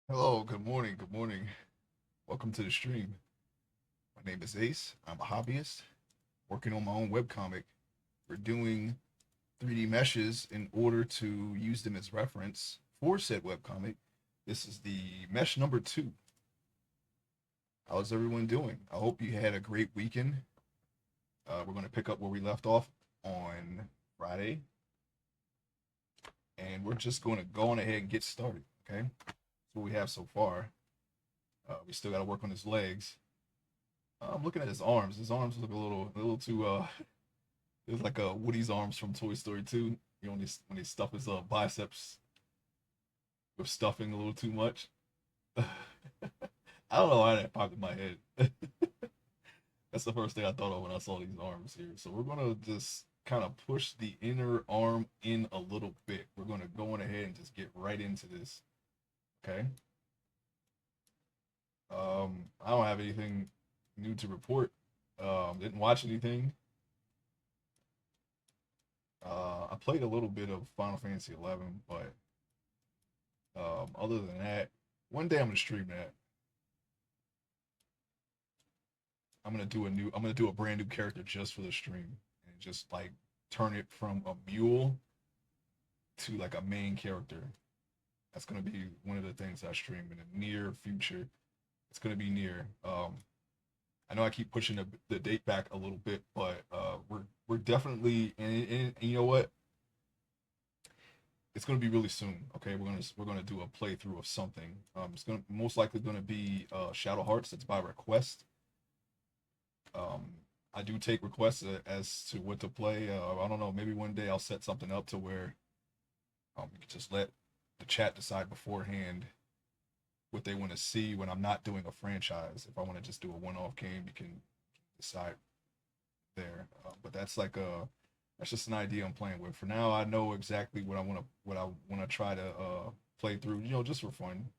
Hello, good morning, good morning. Welcome to the stream. My name is Ace. I'm a hobbyist working on my own webcomic. We're doing 3D meshes in order to use them as reference for said webcomic. This is the mesh number 2. How's everyone doing? I hope you had a great weekend. We're going to pick up where we left off on Friday, and we're just going to go on ahead and get started, okay? That's what we have so far. We still got to work on his legs. I'm looking at his arms. His arms look a little too. It's like Woody's arms from Toy Story 2. You know, when he stuff his biceps with stuffing a little too much. I don't know why that popped in my head. That's the first thing I thought of when I saw these arms here. So we're gonna just kind of push the inner arm in a little bit. We're gonna go on ahead and just get right into this. Okay. I don't have anything new to report. Didn't watch anything. I played a little bit of Final Fantasy 11, but other than that, one day I'm gonna stream that. I'm gonna do a brand new character just for the stream and just like turn it from a mule to like a main character. That's gonna be one of the things I stream in the near future. It's gonna be near. I know I keep pushing the date back a little bit, but we're definitely and you know what? It's gonna be really soon. Okay, we're gonna do a playthrough of something. It's gonna most likely gonna be Shadow Hearts. It's by request. Um, I do take requests as to what to play. I don't know. Maybe one day I'll set something up to where you can just let the chat decide beforehand what they want to see when I'm not doing a franchise. If I want to just do a one-off game, you can decide there. But that's just an idea I'm playing with. For now, I know exactly what I want to try to play through. You know, just for fun.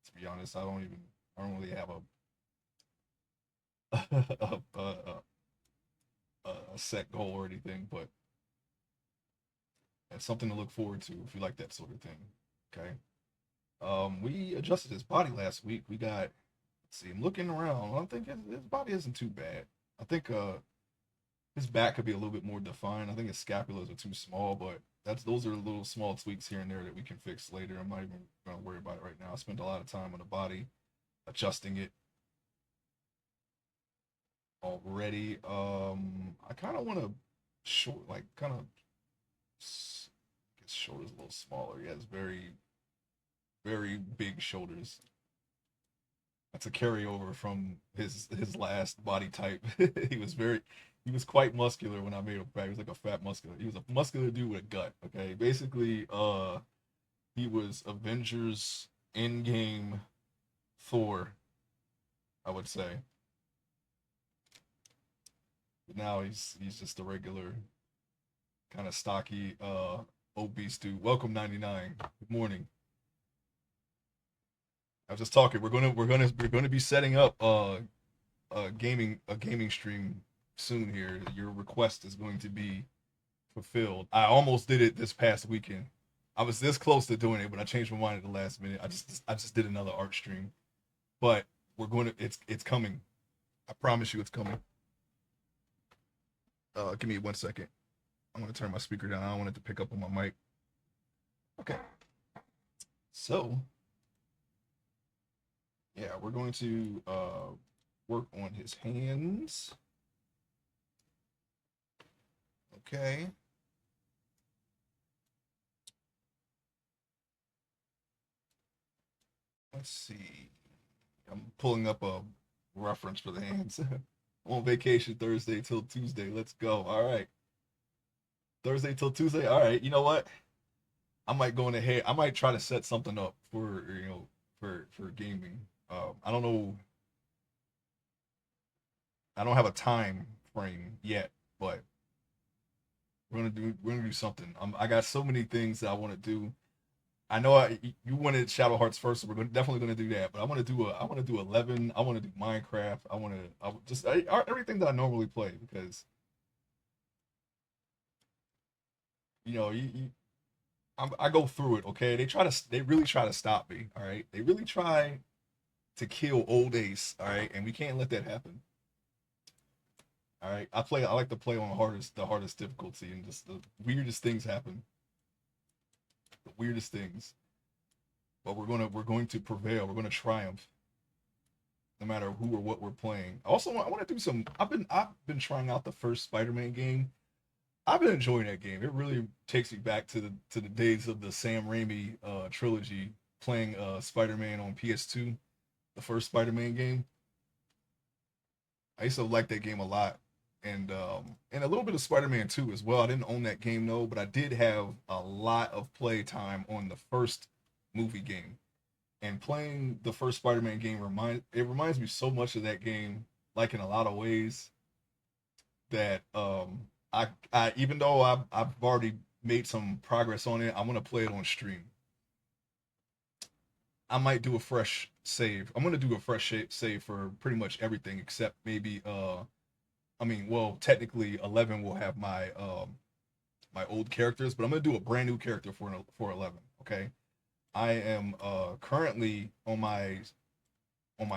To be honest, I don't really have a a set goal or anything, but it's something to look forward to if you like that sort of thing. Okay. We adjusted his body last week. Let's see, I'm looking around. I think his body isn't too bad. I think his back could be a little bit more defined. I think his scapulas are too small, but those are little small tweaks here and there that we can fix later. I'm not even gonna worry about it right now. I spent a lot of time on the body, adjusting it already. I kind of want to short, like kind of his shoulders a little smaller. He has very big shoulders. That's a carryover from his last body type. He was quite muscular when I made him fat. He was like a fat muscular. He was a muscular dude with a gut. Okay, basically, he was Avengers Endgame Thor, I would say. But now he's just a regular kind of stocky obese dude. Welcome 99. Good morning. I was just talking. We're gonna be setting up a gaming stream soon here. Your request is going to be fulfilled. I almost did it this past weekend. I was this close to doing it, but I changed my mind at the last minute. I just did another art stream, but it's coming. I promise you, it's coming. Give me 1 second. I'm gonna turn my speaker down. I don't want it to pick up on my mic. Okay. So yeah, we're going to work on his hands. Okay. Let's see. I'm pulling up a reference for the hands. I'm on vacation Thursday till Tuesday. Let's go. All right. Thursday till Tuesday. All right. You know what? I might go in ahead. I might try to set something up for for gaming. I don't know. I don't have a time frame yet, but we're gonna do something. I got so many things that I want to do. I know you wanted Shadow Hearts first, so definitely gonna do that. But I want to do 11. I want to do Minecraft. Everything that I normally play because you know I go through it. Okay, they really try to stop me. All right, they really try to kill old Ace. All right, and we can't let that happen. All right, I like to play on the hardest difficulty, and just the weirdest things happen. The weirdest things. But we're going to prevail. We're going to triumph, no matter who or what we're playing. Also, I want to do some. I've been trying out the first Spider-Man game. I've been enjoying that game. It really takes me back to the days of the Sam Raimi trilogy, playing Spider-Man on PS2, the first Spider-Man game. I used to like that game a lot, and a little bit of Spider-Man 2 as well. I didn't own that game though, but I did have a lot of play time on the first movie game. And playing the first Spider-Man game reminds me so much of that game, like in a lot of ways that I even though I've already made some progress on it, I want to play it on stream. I might do a fresh save. I'm gonna do a fresh save for pretty much everything except maybe I mean, well, technically 11 will have my old characters, but I'm gonna do a brand new character for 11. Okay, I am currently on my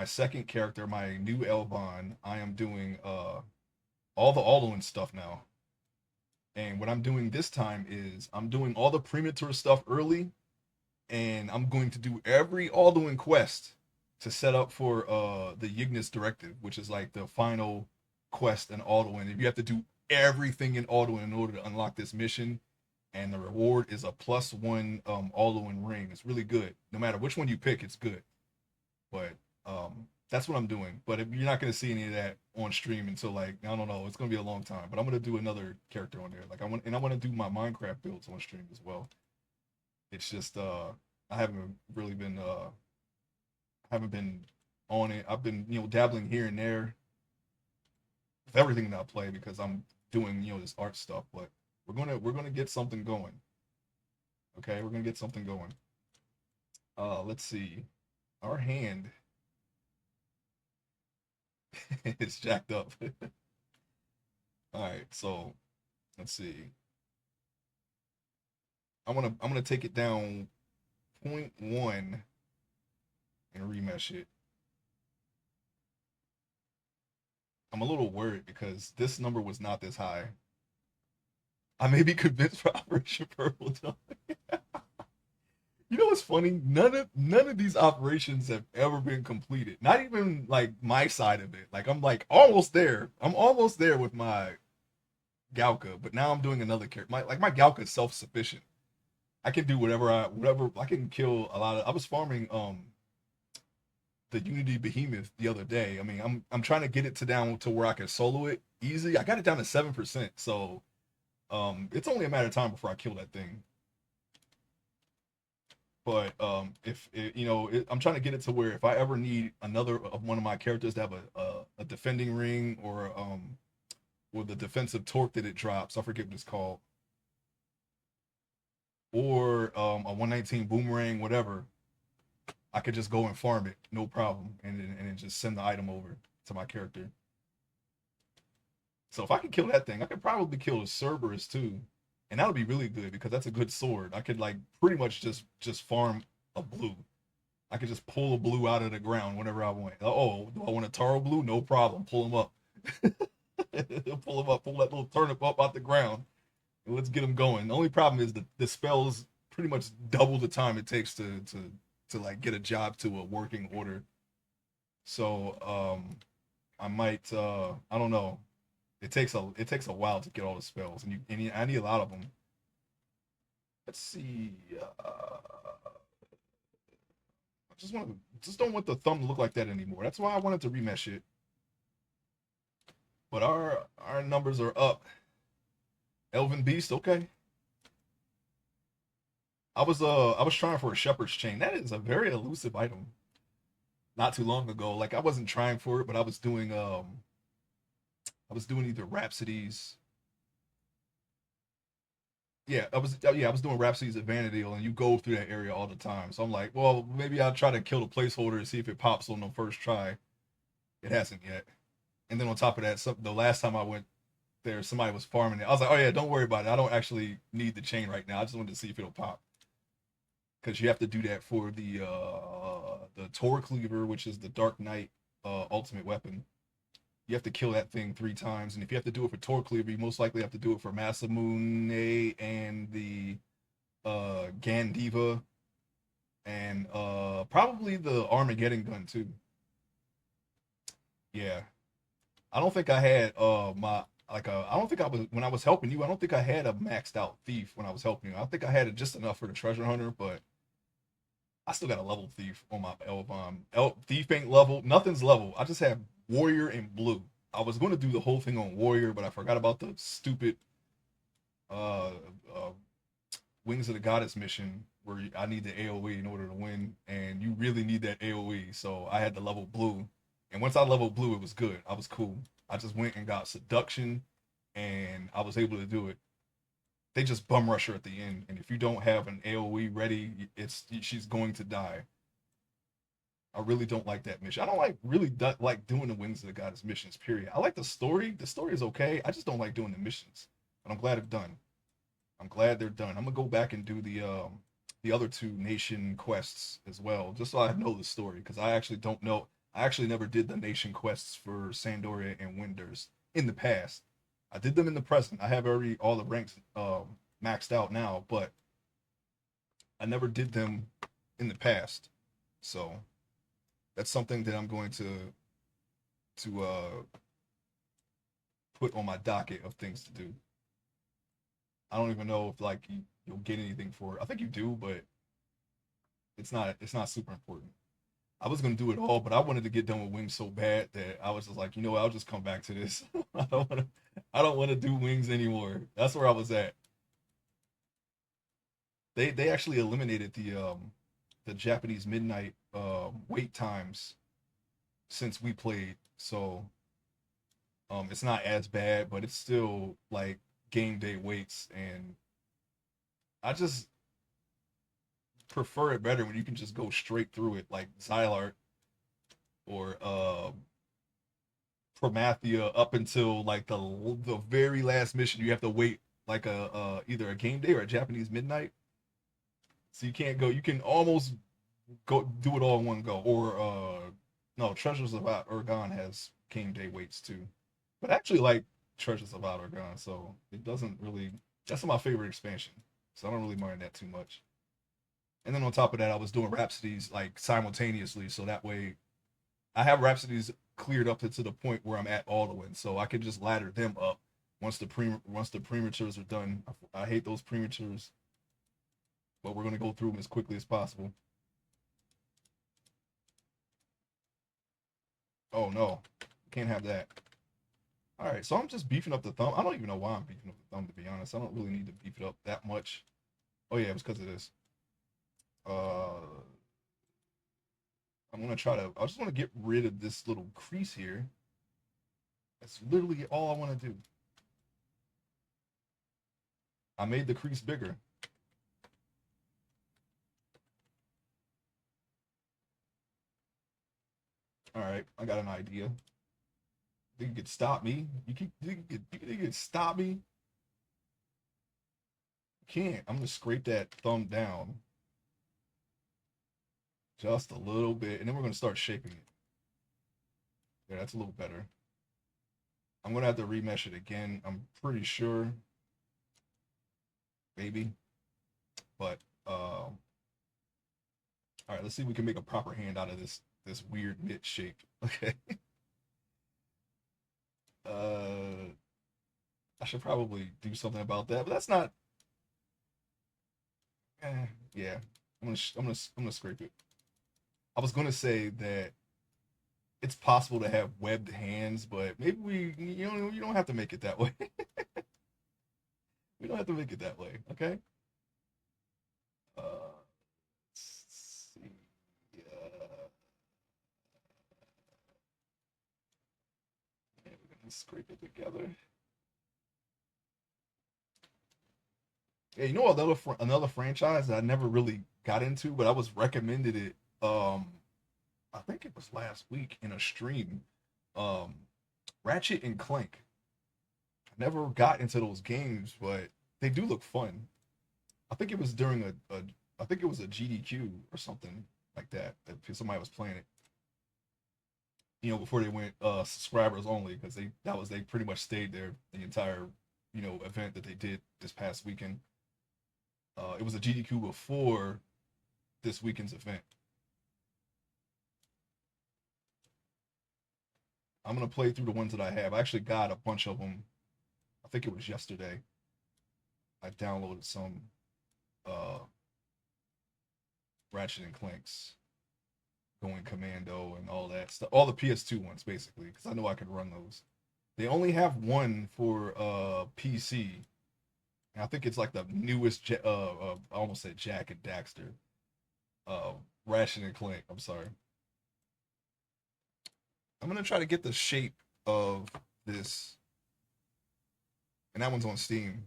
second character, my new Elbon. I am doing all the Alduin stuff now. And what I'm doing this time is I'm doing all the premature stuff early, and I'm going to do every Alduin quest to set up for the Yignis Directive, which is like the final quest in Alduin. If you have to do everything in Alduin in order to unlock this mission, and the reward is a +1 Alduin ring. It's really good. No matter which one you pick, it's good. But that's what I'm doing. But if you're not gonna see any of that on stream until like I don't know, it's gonna be a long time. But I'm gonna do another character on there. Like I want to do my Minecraft builds on stream as well. It's just I haven't really been haven't been on it. I've been dabbling here and there with everything that I play because I'm doing this art stuff. But we're gonna get something going. Okay, we're gonna get something going. Let's see. Our hand is jacked up. All right, so let's see. I'm gonna take it down point 0.1 and remesh it. I'm a little worried because this number was not this high. I may be convinced for Operation Purple Dawn. You know what's funny? None of these operations have ever been completed. Not even like my side of it. Like I'm like almost there. I'm almost there with my Galka, but now I'm doing another character. My Galka is self sufficient. I can do whatever I can kill a lot of. I was farming the Unity Behemoth the other day. I mean, I'm trying to get it to down to where I can solo it easy. I got it down to 7%, so it's only a matter of time before I kill that thing. But if it, I'm trying to get it to where if I ever need another of one of my characters to have a defending ring or the defensive torque that it drops, I forget what it's called, or a 119 boomerang, whatever, I could just go and farm it, no problem, and then just send the item over to my character. So if I could kill that thing, I could probably kill the Cerberus too, and that would be really good because that's a good sword. I could like pretty much just farm a blue. I could just pull a blue out of the ground whenever I want. Oh, do I want a Taro blue? No problem. Pull him up. Pull him up. Pull that little turnip up out the ground. And let's get him going. The only problem is the spells pretty much double the time it takes to like get a job to a working order. So I might I don't know. It takes a while to get all the spells, and I need a lot of them. Let's see. I just don't want the thumb to look like that anymore. That's why I wanted to remesh it. But our numbers are up. Elven Beast, okay. I was trying for a shepherd's chain. That is a very elusive item. Not too long ago, like I wasn't trying for it, but I was doing either Rhapsodies. Yeah, I was doing Rhapsodies at Vanadil, and you go through that area all the time. So I'm like, well, maybe I'll try to kill the placeholder and see if it pops on the first try. It hasn't yet. And then on top of that, the last time I went there, somebody was farming it. I was like, oh yeah, don't worry about it. I don't actually need the chain right now. I just wanted to see if it'll pop. because you have to do that for the Tor Cleaver, which is the Dark Knight ultimate weapon. You have to kill that thing 3 times, and if you have to do it for Tor Cleaver, you most likely have to do it for Masamune and the Gandiva, and probably the Armageddon gun too. Yeah, I don't think I had my like I don't think I was when I was helping you. I don't think I had a maxed out thief when I was helping you. I think I had it just enough for the treasure hunter, but I still got a level thief on my L-bomb. Thief ain't level. Nothing's level. I just have warrior and blue. I was going to do the whole thing on warrior, but I forgot about the stupid uh, uh Wings of the Goddess mission where I need the AOE in order to win, and you really need that AOE. So I had to level blue, and once I leveled blue, it was good. I was cool. I just went and got seduction, and I was able to do it. They just bum rush her at the end, and if you don't have an AOE ready, it's she's going to die. I really don't like that mission. I don't like doing the Wings of the Goddess missions. Period. I like the story. The story is okay. I just don't like doing the missions, but I'm glad it's done. I'm glad they're done. I'm gonna go back and do the other two nation quests as well, just so I know the story, because I actually don't know. I actually never did the nation quests for Sandoria and Winders in the past. I did them in the present. I have already all the ranks maxed out now, but I never did them in the past. So that's something that I'm going to put on my docket of things to do. I don't even know if like you'll get anything for it. I think you do, but it's not super important. I was gonna do it all, but I wanted to get done with wings so bad that I was just like, you know what, I'll just come back to this. I don't want to do wings anymore. That's where I was at. They actually eliminated the Japanese midnight wait times since we played. So it's not as bad, but it's still like game day waits, and I just prefer it better when you can just go straight through it, like Xylart or Promathia, up until like the very last mission. You have to wait like a either a game day or a Japanese midnight, so you can't go. You can almost go do it all in one go. Or no, Treasures of Urgon has game day waits too, but I actually like Treasures of Urgon, so it doesn't really. That's my favorite expansion, so I don't really mind that too much. And then on top of that, I was doing Rhapsodies like simultaneously, so that way I have Rhapsodies cleared up to the point where I'm at all the wins, so I can just ladder them up once the prematures are done. I hate those prematures, but we're gonna go through them as quickly as possible. Oh no, can't have that. All right, so I'm just beefing up the thumb. I don't even know why I'm beefing up the thumb, to be honest. I don't really need to beef it up that much. Oh yeah, it was because of this. Uh, I'm gonna try to. I just want to get rid of this little crease here. That's literally all I want to do. I made the crease bigger. All right, I got an idea. Think you could stop me? You could stop me? You can't. I'm gonna scrape that thumb down just a little bit, and then we're gonna start shaping it. Yeah, that's a little better. I'm gonna have to remesh it again. I'm pretty sure, maybe, but all right. Let's see if we can make a proper hand out of this weird mitt shape. Okay. uh, I should probably do something about that, but that's not. Yeah, I'm gonna scrape it. I was gonna say that it's possible to have webbed hands, but maybe you don't have to make it that way. We don't have to make it that way. Okay. Let's see. Yeah, we're gonna scrape it together. Yeah, you know another franchise that I never really got into, but I was recommended it. I think it was last week in a stream. Um, Ratchet and Clank. I never got into those games, but they do look fun. I think it was during I think it was a GDQ or something like that. If somebody was playing it, before they went subscribers only, because they pretty much stayed there the entire event that they did this past weekend. It was a GDQ before this weekend's event. I'm gonna play through the ones that I have. I actually got a bunch of them. I think it was yesterday. I downloaded some uh, Ratchet and Clanks, Going Commando, and all that stuff. All the PS2 ones, basically, because I know I could run those. They only have one for PC. And I think it's like the newest. I almost said Jack and Daxter. Uh, Ratchet and Clank. I'm sorry. I'm gonna try to get the shape of this, and that one's on Steam.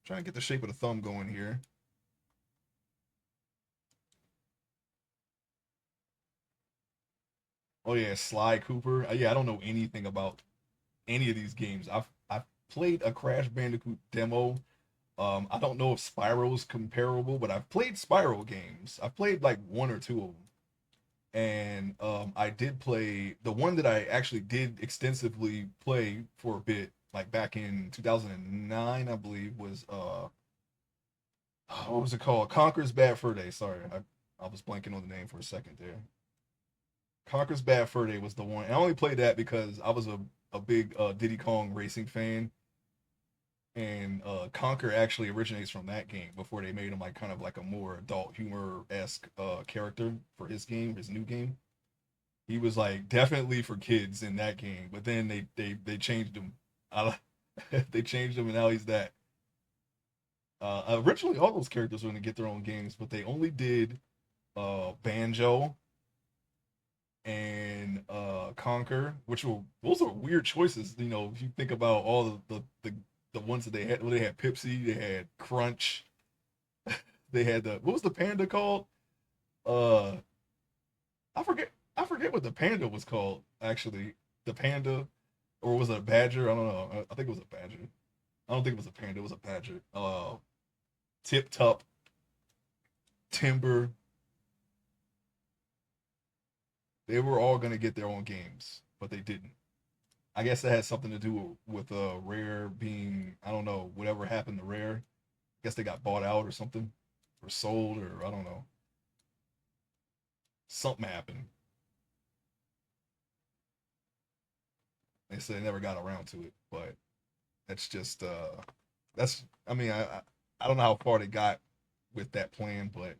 Trying to get the shape of the thumb going here. Oh yeah, Sly Cooper. Yeah, I don't know anything about any of these games. I've played a Crash Bandicoot demo. I don't know if Spyro's comparable, but I've played Spyro games. I've played like one or two of them, and I did play the one that I actually did extensively play for a bit, like back in 2009, I believe, was what was it called? Conker's Bad Fur Day. Sorry, I was blanking on the name for a second there. Conker's Bad Fur Day was the one. And I only played that because I was a big Diddy Kong racing fan, and Conker actually originates from that game before they made him like kind of like a more adult humor esque character for his game, his new game. He was like definitely for kids in that game, but then they changed him. They changed him, and now he's that. Originally, all those characters were going to get their own games, but they only did Banjo and Conquer, which were those are weird choices. If you think about all the ones that they had, well, they had Pipsy, they had Crunch, they had what was the panda called? Uh, I forget what the panda was called actually. The panda, or was it a badger? I don't know. I think it was a badger. I don't think it was a panda. It was a badger. Tip Top, Timber, they were all gonna get their own games, but they didn't. I guess that had something to do with Rare being, I don't know, whatever happened to Rare. I guess they got bought out or something, or sold, or I don't know. Something happened. They said they never got around to it, but that's just that's I mean I don't know how far they got with that plan, but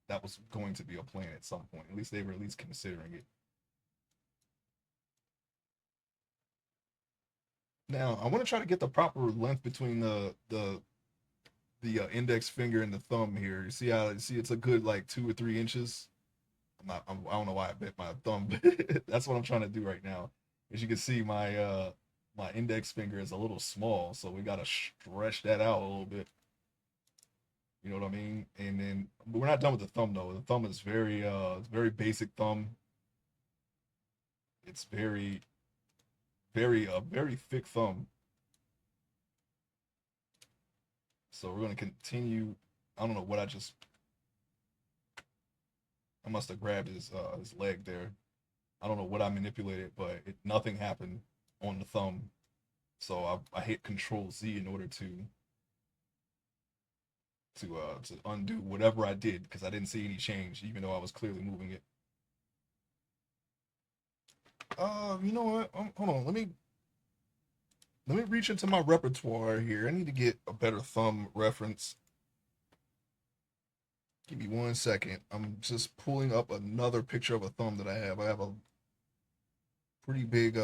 that was going to be a plan at some point. At least they were at least considering it. Now I want to try to get the proper length between the index finger and the thumb here. You see it's a good like 2 or 3 inches. I don't know why I bit my thumb, but that's what I'm trying to do right now. As you can see, my index finger is a little small, so we gotta stretch that out a little bit. You know what I mean? And then but we're not done with the thumb though. The thumb is very basic thumb. It's very thick thumb. So we're gonna continue. I don't know what I must have grabbed his leg there. I don't know what I manipulated, but nothing happened on the thumb. So I hit Control Z in order to undo whatever I did because I didn't see any change, even though I was clearly moving it. You know what? Hold on. Let me reach into my repertoire here. I need to get a better thumb reference. Give me 1 second. I'm just pulling up another picture of a thumb that I have. I have a pretty big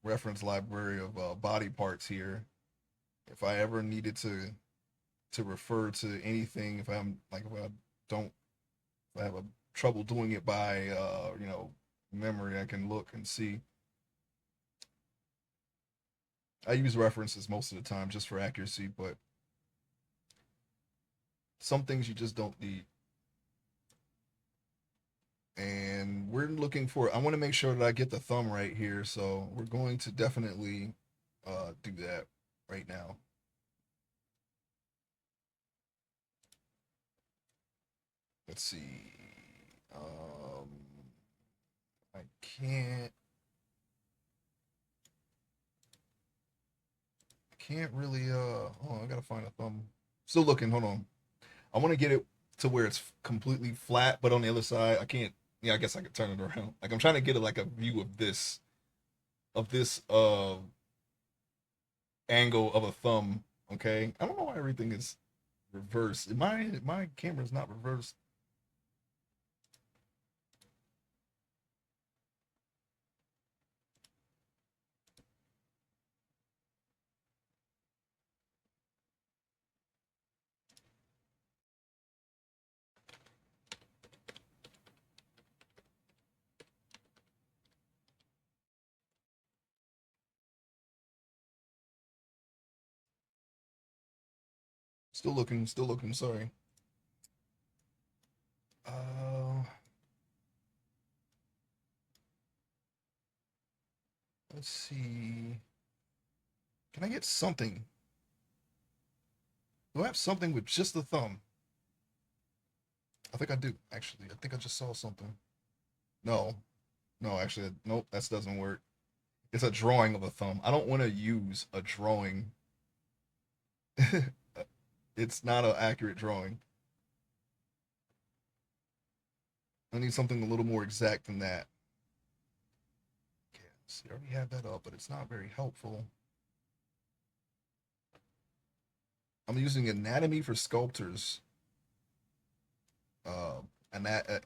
reference library of body parts here. If I ever needed to refer to anything, if I don't if I have a trouble doing it by memory, I can look and see. I use references most of the time just for accuracy, but some things you just don't need. And we're looking for, I want to make sure that I get the thumb right here, so we're going to definitely do that right now. Let's see. I can't. Can't really. Hold on, I gotta find a thumb. Still looking. Hold on. I want to get it to where it's completely flat, but on the other side, I can't. Yeah, I guess I could turn it around. Like I'm trying to get it like a view of this angle of a thumb. Okay, I don't know why everything is reversed. My camera's not reversed. Still looking. Still looking. Sorry. Uh, let's see. Can I get something? Do I have something with just the thumb? I think I do. Actually, I think I just saw something. No, no. Actually, nope. That doesn't work. It's a drawing of a thumb. I don't want to use a drawing. It's not an accurate drawing. I need something a little more exact than that. Okay, see, I already have that up, but it's not very helpful. I'm using anatomy for sculptors. Uh,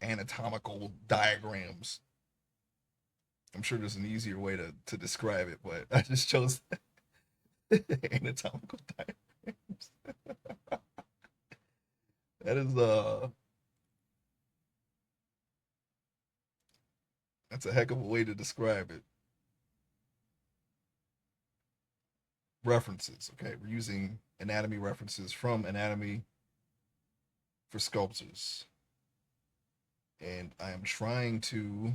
anatomical diagrams. I'm sure there's an easier way to describe it, but I just chose anatomical diagrams. That is that's a heck of a way to describe it. References. Okay, we're using anatomy references from anatomy for sculptors. And I am trying to.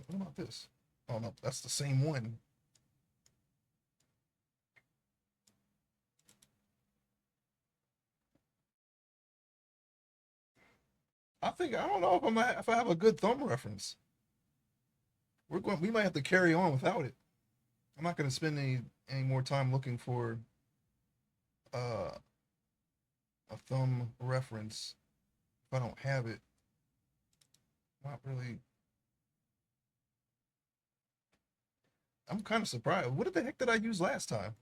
What about this? Oh no, that's the same one. I don't know if I have a good thumb reference. We might have to carry on without it. I'm not going to spend any more time looking for uh, a thumb reference if I don't have it. Not really. I'm kind of surprised. What the heck did I use last time?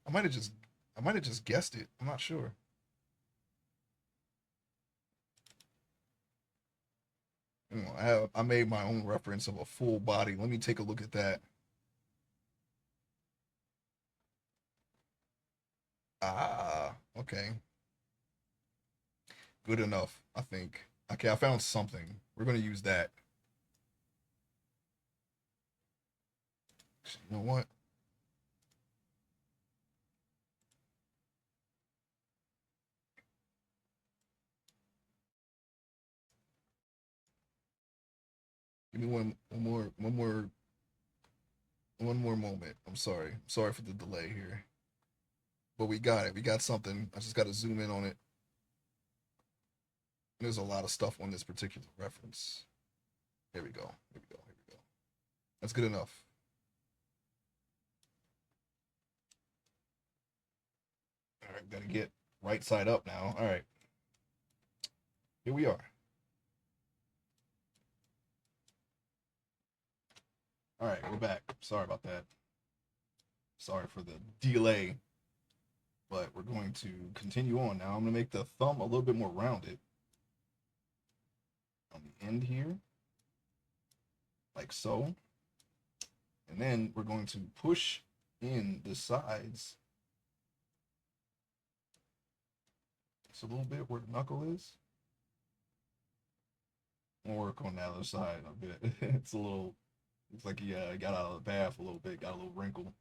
I might have just I might have just guessed it. I'm not sure. I made my own reference of a full body. Let me take a look at that. Ah, okay. Good enough, I think. Okay, I found something. We're gonna use that. You know what? Give me one more moment. I'm sorry. Sorry for the delay here. But we got it. We got something. I just got to zoom in on it. There's a lot of stuff on this particular reference. Here we go. Here we go. Here we go. That's good enough. All right, gotta get right side up now. All right, here we are. All right, we're back. Sorry about that. Sorry for the delay, but we're going to continue on now. I'm gonna make the thumb a little bit more rounded on the end here, like so. And then we're going to push in the sides just a little bit where the knuckle is. We'll work on the other side a bit. It's a little, it's like he got out of the bath a little bit, got a little wrinkle.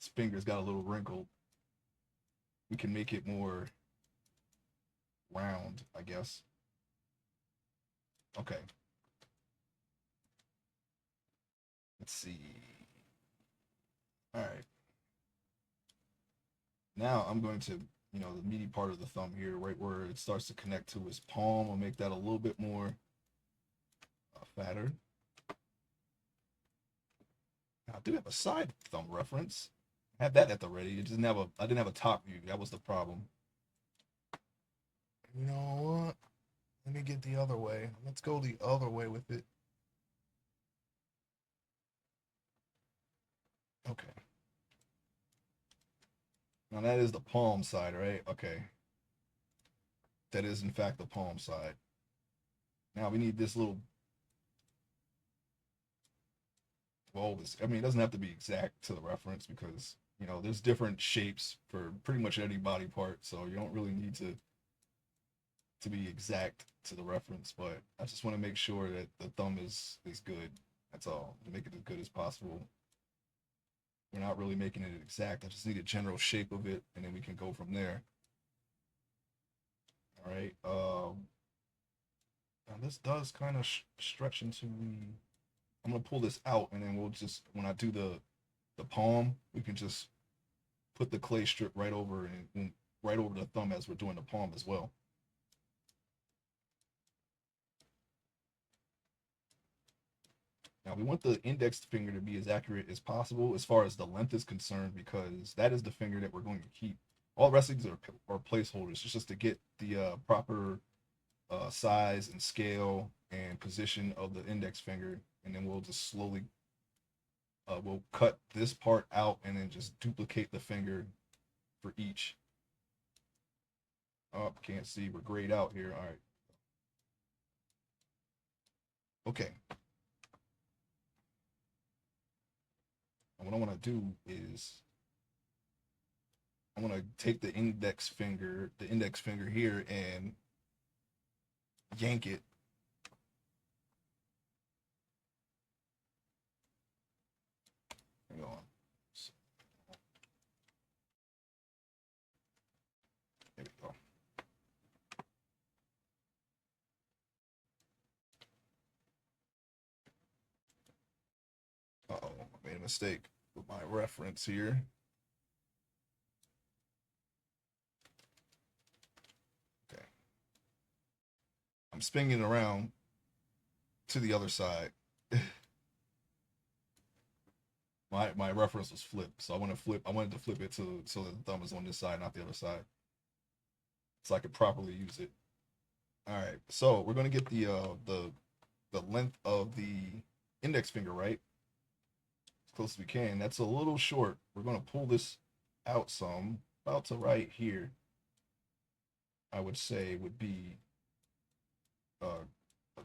His fingers got a little wrinkled. We can make it more round, I guess. Okay. Let's see. All right. Now I'm going to, the meaty part of the thumb here, right where it starts to connect to his palm. I'll make that a little bit more fatter. Now, I do have a side thumb reference. I had that at the ready. I didn't have a top view. That was the problem. You know what? Let me get the other way. Let's go the other way with it. Okay. Now that is the palm side, right? Okay. That is in fact the palm side. Now we need this little, well, I mean, it doesn't have to be exact to the reference because, there's different shapes for pretty much any body part. So you don't really need to be exact to the reference, but I just want to make sure that the thumb is good. That's all. Make it as good as possible. We're not really making it exact. I just need a general shape of it, and then we can go from there. All right. Now this does kind of stretch into the. I'm gonna pull this out, and then we'll just, when I do the palm, we can just put the clay strip right over and right over the thumb as we're doing the palm as well. Now we want the index finger to be as accurate as possible as far as the length is concerned, because that is the finger that we're going to keep. All the rest of these are placeholders. It's just to get the proper size and scale and position of the index finger, and then we'll just slowly we'll cut this part out and then just duplicate the finger for each. Oh, can't see. We're grayed out here. All right. Okay. And what I want to do is I want to take the index finger here, and yank it. Hang on. There we go. Uh-oh, I made a mistake with my reference here. Okay. I'm spinning it around to the other side. My reference was flipped, so I wanted to flip it so the thumb is on this side, not the other side, so I could properly use it. All right, so we're gonna get the length of the index finger right, as close as we can. That's a little short. We're gonna pull this out some, about to right here. I would say would be a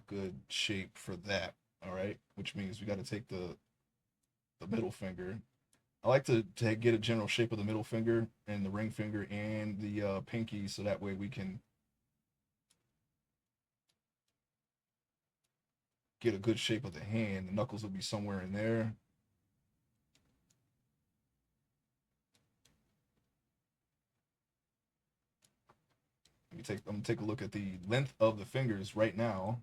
good shape for that. All right, which means we got to take the middle finger. I like to get a general shape of the middle finger and the ring finger and the pinky, so that way we can get a good shape of the hand. The knuckles will be somewhere in there. I'm gonna take a look at the length of the fingers right now.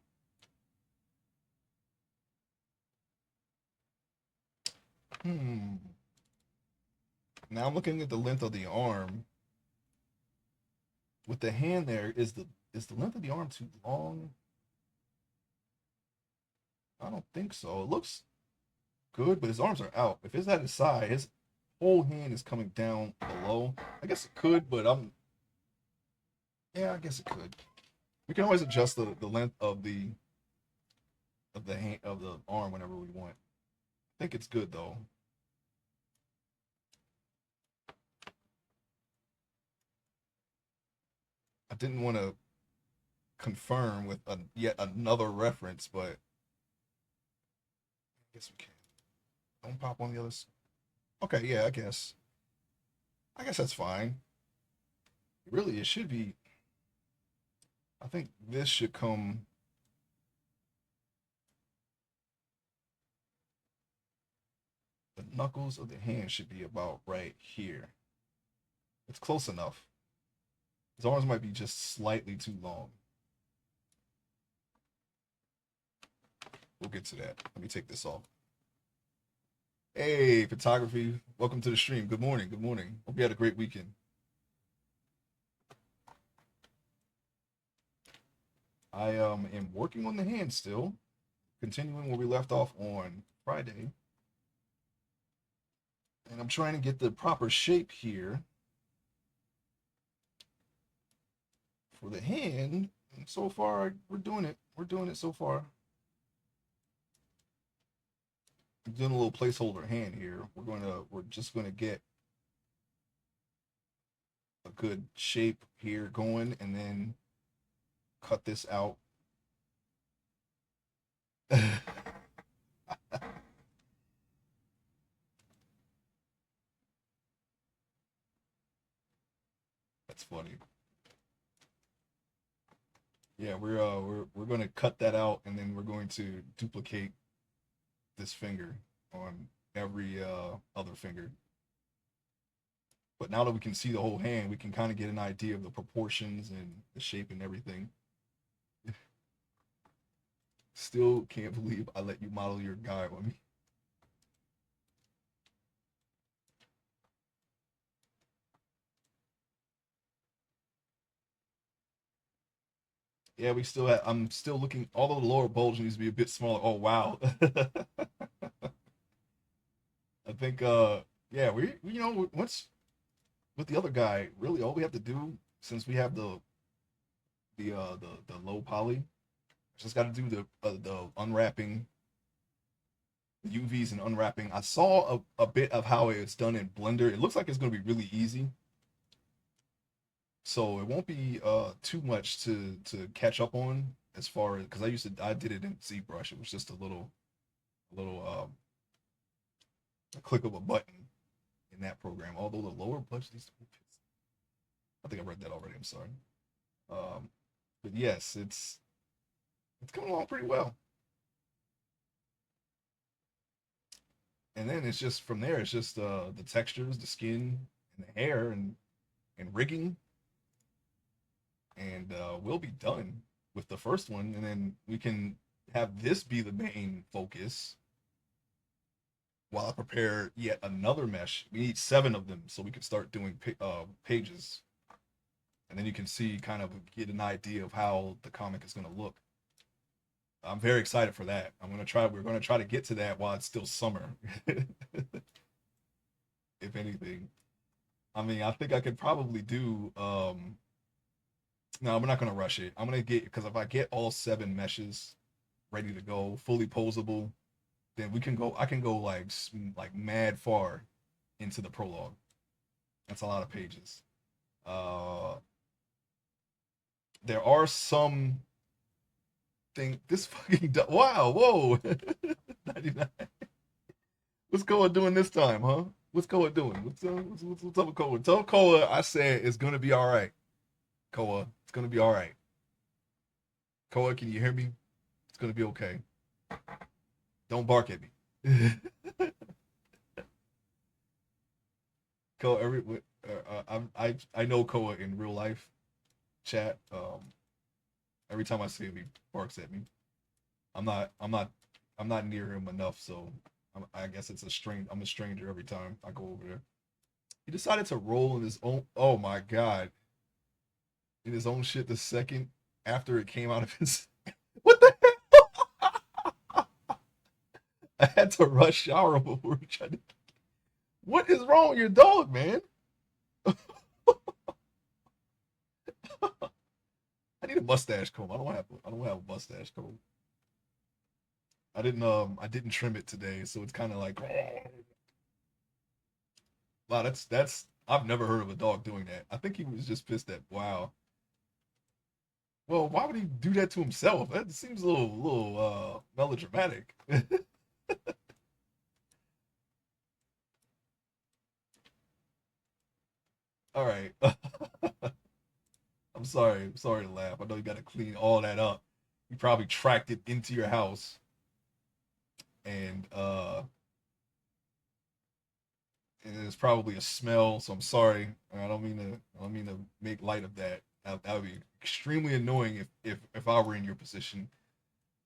Now I'm looking at the length of the arm. With the hand there, is the length of the arm too long? I don't think so. It looks good, but his arms are out. If it's at his side, his whole hand is coming down below. I guess it could, but yeah, I guess it could. We can always adjust the length of the hand of the arm whenever we want. I think it's good though. I didn't want to confirm with yet another reference, but I guess we can. Don't pop on the other side. Okay, yeah, I guess. I guess that's fine. Really, it should be. I think this should come. The knuckles of the hand should be about right here. It's close enough. His arms might be just slightly too long. We'll get to that. Let me take this off. Hey, photography. Welcome to the stream. Good morning. Good morning. Hope you had a great weekend. I am working on the hand still, continuing where we left off on Friday, and I'm trying to get the proper shape here for the hand. And so far, we're doing it. We're doing it so far. I'm doing a little placeholder hand here. We're just gonna get a good shape here going, and then cut this out. That's funny. Yeah, we're going to cut that out, and then we're going to duplicate this finger on every other finger. But now that we can see the whole hand, we can kind of get an idea of the proportions and the shape and everything. Still can't believe I let you model your guy on me. Yeah, we still have, I'm still looking, although the lower bulge needs to be a bit smaller. Oh, wow. I think, yeah, you know, once with the other guy, really all we have to do, since we have the low poly, just got to do the unwrapping, the UVs and unwrapping. I saw a bit of how it's done in Blender. It looks like it's going to be really easy, so it won't be too much to catch up on as far as, because I did it in ZBrush. It was just a little a click of a button in that program. Although the lower blush needs to be, I think I read that already. I'm sorry. Um, but yes, it's coming along pretty well. And then it's just from there. It's just the textures, the skin, and the hair, and rigging, and we'll be done with the first one. And then we can have this be the main focus while I prepare yet another mesh. We need 7 of them so we can start doing pages, and then you can see, kind of get an idea of how the comic is going to look. I'm very excited for that. We're gonna try to get to that while it's still summer. If anything. I mean, I think I could probably do no, we're not gonna rush it. I'm gonna get, because if I get all 7 meshes ready to go, fully posable, then I can go like mad far into the prologue. That's a lot of pages. Uh there are some thing this fucking wow, whoa. 99. What's Koa doing this time, huh? What's Koa doing? What's up with Koa? Tell Koa I said it's gonna be all right. Koa, it's gonna be all right. Koa, can you hear me? It's gonna be okay. Don't bark at me. Koa, I know Koa in real life chat. Every time I see him, he barks at me. I'm not I'm not I'm not near him enough, so I guess it's a strange. I'm a stranger every time I go over there. He decided to roll in his own. Oh my god, in his own shit the second after it came out of his. What the hell? I had to rush shower before we tried to. What is wrong with your dog, man? I need a mustache comb. I don't have a mustache comb. I didn't trim it today, so it's kind of like wow, that's I've never heard of a dog doing that. I think he was just pissed at wow. Well, why would he do that to himself? That seems a little melodramatic. All right. I'm sorry. I'm sorry to laugh. I know you got to clean all that up. You probably tracked it into your house, and and there's probably a smell. So I'm sorry. I don't mean to make light of that. That would be extremely annoying if I were in your position.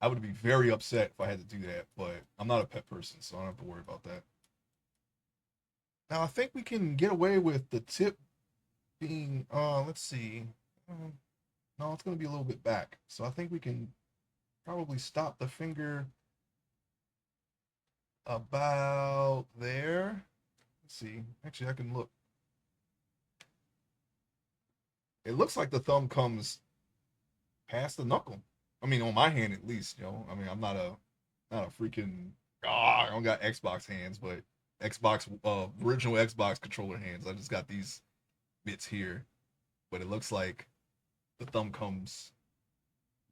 I would be very upset if I had to do that. But I'm not a pet person, so I don't have to worry about that. Now I think we can get away with the tip being. Let's see. No, it's going to be a little bit back. So I think we can probably stop the finger about there. Let's see. Actually, I can look. It looks like the thumb comes past the knuckle. I mean, on my hand at least, you know. I mean, I'm not a freaking I don't got Xbox hands, but Xbox original Xbox controller hands. I just got these bits here, but it looks like the thumb comes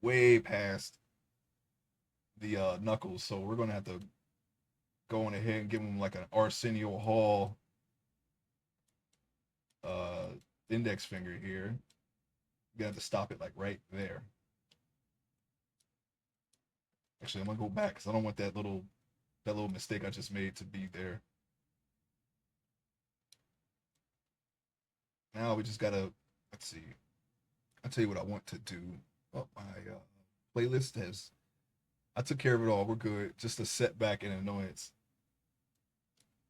way past the knuckles. So we're gonna have to go on ahead and give him like an Arsenio Hall uh index finger here. You got to stop it like right there. Actually, I'm gonna go back because I don't want that little mistake I just made to be there. Now we just gotta let's see. I'll tell you what I want to do. Oh, my playlist has I took care of it all. We're good. Just a setback and annoyance.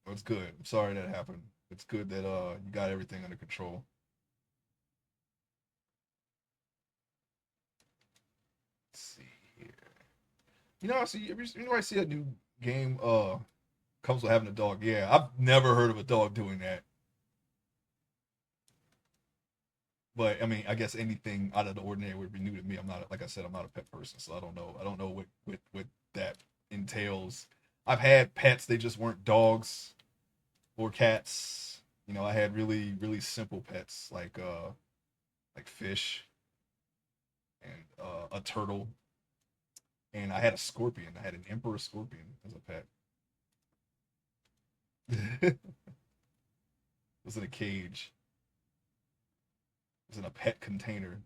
Oh, it's good. I'm sorry that happened. It's good that you got everything under control. Let's see here. I see I see a new game comes with having a dog. Yeah, I've never heard of a dog doing that. But I mean, I guess anything out of the ordinary would be new to me. I'm not like I said, I'm not a pet person, so I don't know. I don't know what that entails. I've had pets, they just weren't dogs or cats. I had really simple pets like fish and a turtle, and I had a scorpion. I had an emperor scorpion as a pet. It was in a cage. It was in a pet container.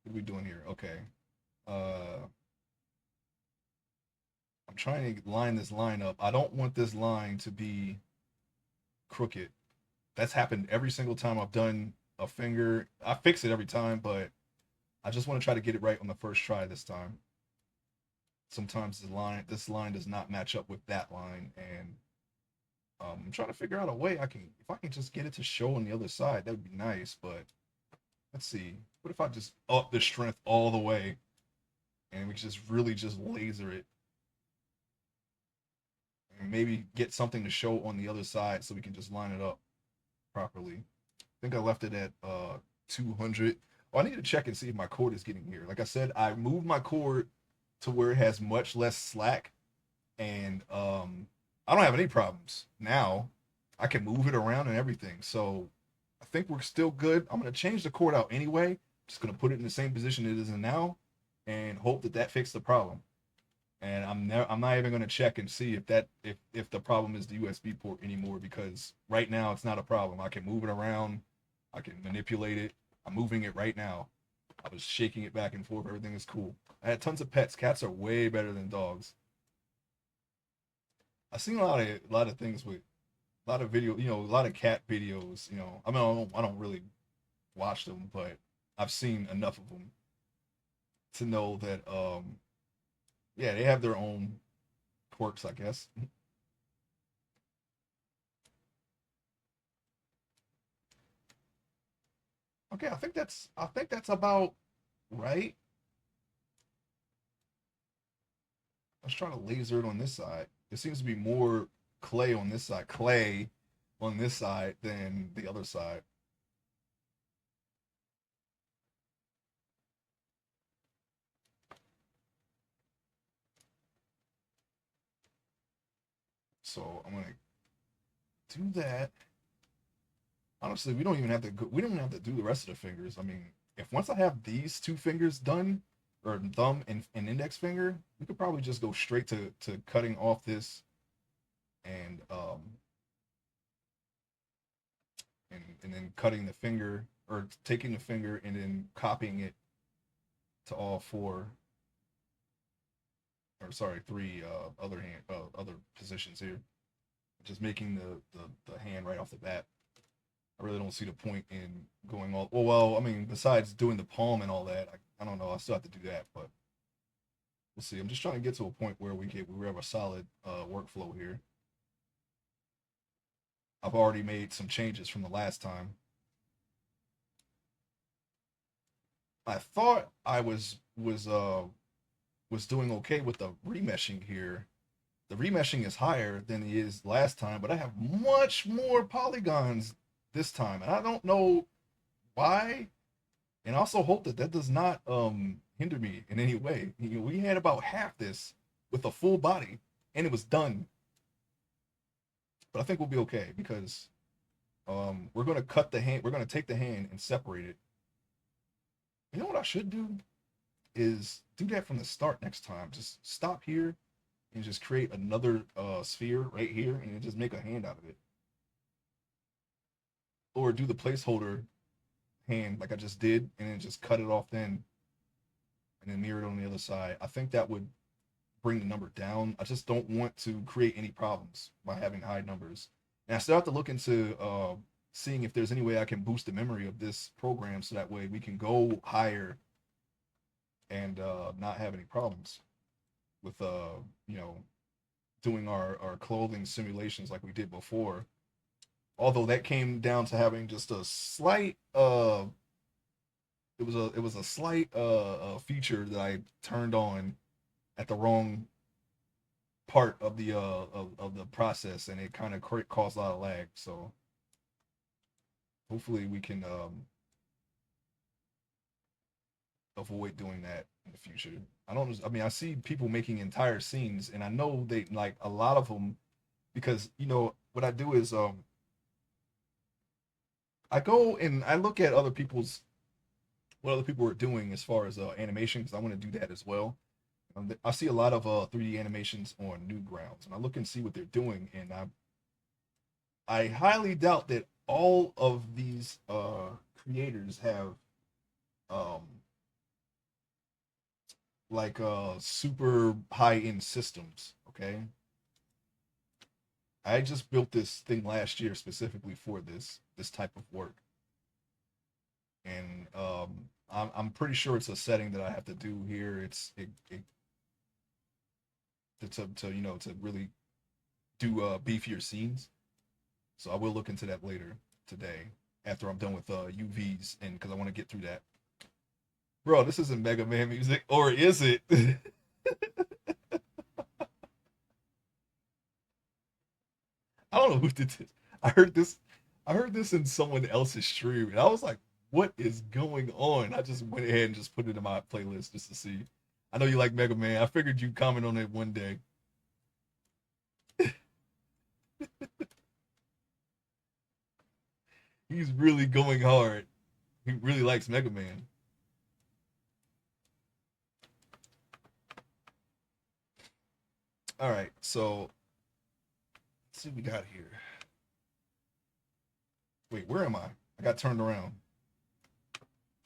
What are we doing here? Okay. I'm trying to line this line up. I don't want this line to be crooked. That's happened every single time I've done a finger. I fix it every time, but I just want to try to get it right on the first try this time. Sometimes this line does not match up with that line, and I'm trying to figure out a way if I can just get it to show on the other side, that would be nice. But let's see. What if I just up the strength all the way, and we just really just laser it, and maybe get something to show on the other side so we can just line it up properly. I think I left it at 200. Oh, I need to check and see if my cord is getting here. Like I said, I moved my cord to where it has much less slack, and I don't have any problems now. I can move it around and everything. So I think we're still good. I'm gonna change the cord out anyway. Just gonna put it in the same position it is in now, and hope that that fixes the problem. And I'm not even gonna check and see if the problem is the USB port anymore, because right now it's not a problem. I can move it around. I can manipulate it. I'm moving it right now. I was shaking it back and forth. Everything is cool. I had tons of pets. Cats are way better than dogs. I've seen a lot of things with a lot of video, a lot of cat videos. I mean, I don't really watch them, but I've seen enough of them to know that, yeah, they have their own quirks, I guess. Okay, I think that's about right. Let's try to laser it on this side. There seems to be more clay on this side than the other side. So I'm gonna do that. Honestly, we don't even have to do the rest of the fingers. I mean, if once I have these two fingers done, or thumb and index finger, we could probably just go straight to cutting off this and and then cutting the finger, or taking the finger and then copying it to all four, or sorry, three other positions here. Just making the hand right off the bat. I really don't see the point in going all well. I mean, besides doing the palm and all that, I don't know. I still have to do that, but we'll see. I'm just trying to get to a point where we have a solid workflow here. I've already made some changes from the last time. I thought I was doing okay with the remeshing here. The remeshing is higher than it is last time, but I have much more polygons this time, and I don't know why. And I also hope that that does not hinder me in any way. You know, we had about half this with a full body, and it was done. But I think we'll be okay because we're gonna cut the hand. We're gonna take the hand and separate it. You know what I should do is do that from the start next time. Just stop here and just create another sphere right here and just make a hand out of it. Or do the placeholder hand like I just did and then just cut it off then and then mirror it on the other side. I think that would bring the number down. I just don't want to create any problems by having high numbers. And I still have to look into seeing if there's any way I can boost the memory of this program so that way we can go higher and not have any problems with you know, doing our clothing simulations like we did before. Although that came down to having just a slight it was a slight feature that I turned on at the wrong part of the of the process, and it kind of caused a lot of lag. So hopefully we can avoid doing that in the future. I don't. I mean, I see people making entire scenes, and I know they like a lot of them because you know what I do is I go and I look at other people's what other people are doing as far as animation because I want to do that as well. I see a lot of 3D animations on Newgrounds, and I look and see what they're doing, and I highly doubt that all of these creators have um, like super high end systems. Okay, I just built this thing last year specifically for this type of work, and I'm pretty sure it's a setting that I have to do here. It to you know to really do beefier scenes. So I will look into that later today after I'm done with UVs and because I want to get through that. Bro, this isn't Mega Man music, or is it? I don't know who did this. I heard this. I heard this in someone else's stream, and I was like, "What is going on?" I just went ahead and just put it in my playlist just to see. I know you like Mega Man. I figured you'd comment on it one day. He's really going hard. He really likes Mega Man. All right, so let's see what we got here. Wait, where am I? I got turned around.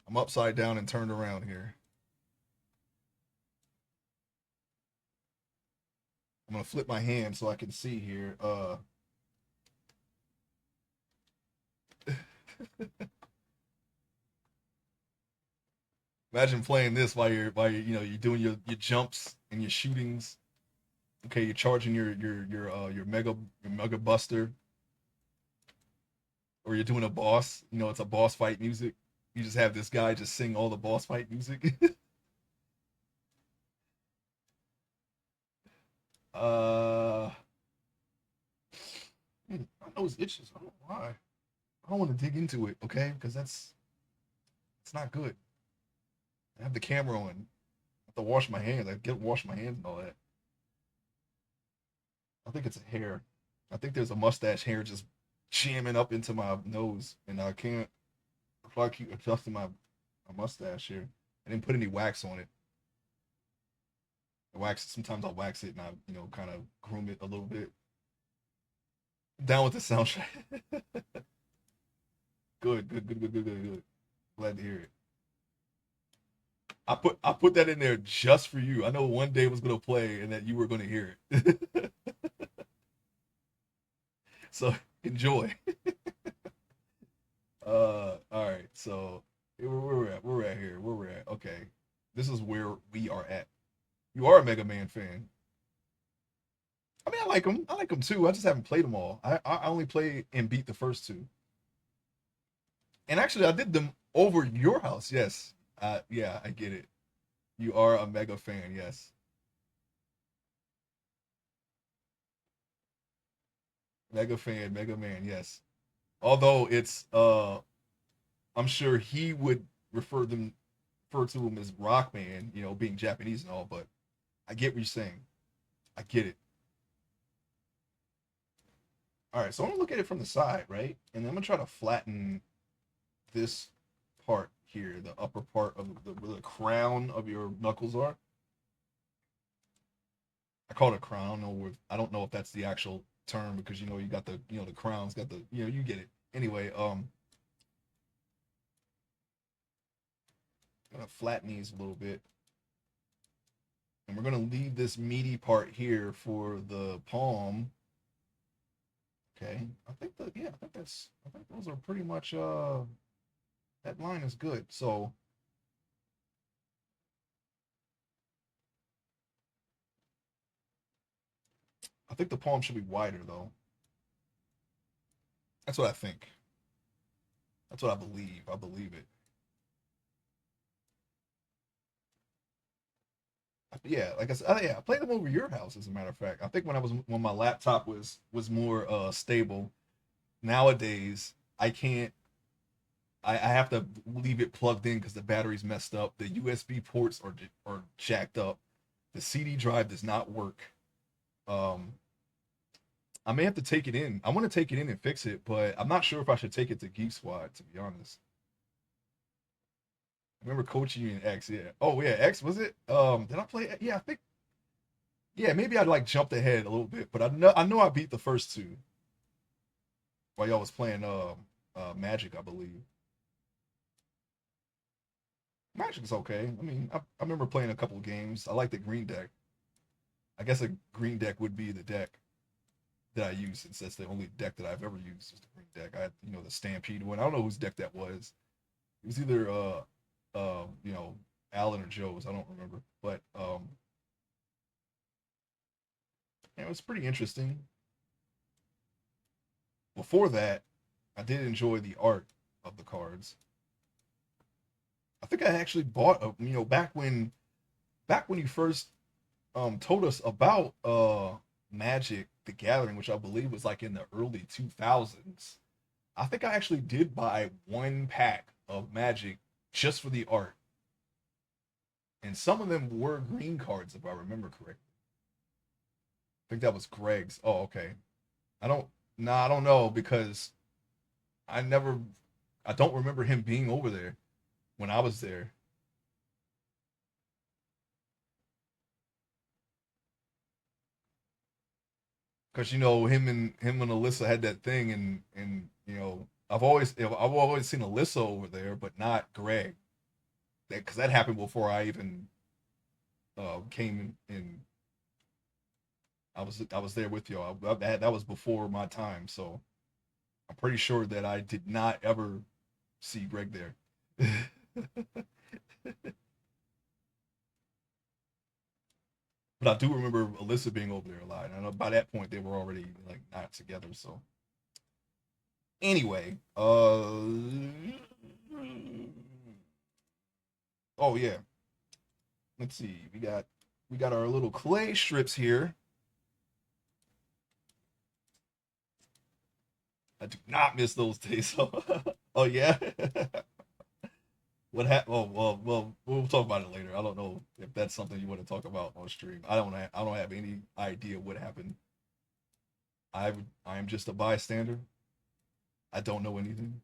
I'm upside down and turned around here. I'm gonna flip my hand so I can see here. Imagine playing this while you're you know you're doing your jumps and your shootings. Okay, you're charging your mega buster, or you're doing a boss. You know, it's a boss fight music. You just have this guy just sing all the boss fight music. uh, Man, my nose itches. I don't know why. I don't want to dig into it, okay? Because it's not good. I have the camera on. I have to wash my hands. I get wash my hands and all that. I think it's a hair. I think there's a mustache hair just jamming up into my nose, and I can't. If I keep adjusting my mustache here, I didn't put any wax on it. I wax. Sometimes I'll wax it and I, you know, kind of groom it a little bit. Down with the soundtrack. Good. Glad to hear it. I put that in there just for you. I know one day it was gonna play and that you were gonna hear it. So enjoy. All right. So where we're at? Where we're at here? Where we're at? Okay. This is where we are at. You are a Mega Man fan. I mean, I like them. I like them too. I just haven't played them all. I only played and beat the first two. And actually, I did them over your house. Yes. Yeah, I get it. You are a mega fan, yes. Mega fan, Mega Man, yes. Although it's I'm sure he would refer to him as Rockman, you know, being Japanese and all, but I get what you're saying. I get it. All right, so I'm gonna look at it from the side, right? And then I'm gonna try to flatten this part here, the upper part of where the crown of your knuckles are. I call it a crown. I don't know if that's the actual term because you know you got the the crown's got the you get it. Anyway, I'm gonna flatten these a little bit, and we're gonna leave this meaty part here for the palm. Okay, I think those are pretty much that line is good. So I think the palm should be wider though. That's what I think. That's what I believe. I believe it. Yeah, like I said, yeah, I played them over your house. As a matter of fact, I think when my laptop was more stable. Nowadays, I can't. I have to leave it plugged in because the battery's messed up. The USB ports are jacked up. The CD drive does not work. Um, I may have to take it in. I want to take it in and fix it, but I'm not sure if I should take it to Geek Squad. To be honest, I remember coaching you in X. Yeah. Oh yeah, X was it? Did I play? Yeah, I think. Yeah, maybe I'd like jumped ahead a little bit, but I know I beat the first two while y'all was playing Magic, I believe. Magic's okay. I mean, I remember playing a couple of games. I like the green deck. I guess a green deck would be the deck that I use since that's the only deck that I've ever used is the green deck. I had, the Stampede one. I don't know whose deck that was. It was either you know, Allen or Joe's. I don't remember. But it was pretty interesting. Before that, I did enjoy the art of the cards. I think I actually bought back when you first told us about Magic the Gathering, which I believe was like in the early 2000s. I think I actually did buy one pack of Magic just for the art, and some of them were green cards if I remember correctly. I think that was Greg's. Oh, okay. I don't. Nah, I don't know because I never. I don't remember him being over there when I was there. Because him and Alyssa had that thing, and I've always seen Alyssa over there, but not Greg. Because that happened before I even came in. I was there with y'all. That was before my time, so I'm pretty sure that I did not ever see Greg there. But I do remember Alyssa being over there a lot. And I know by that point they were already like not together. So anyway, oh yeah, let's see. We got our little clay strips here. I do not miss those days. Oh yeah. What happened? Well, we'll talk about it later. I don't know if that's something you want to talk about on stream. I don't have any idea what happened. I am just a bystander. I don't know anything.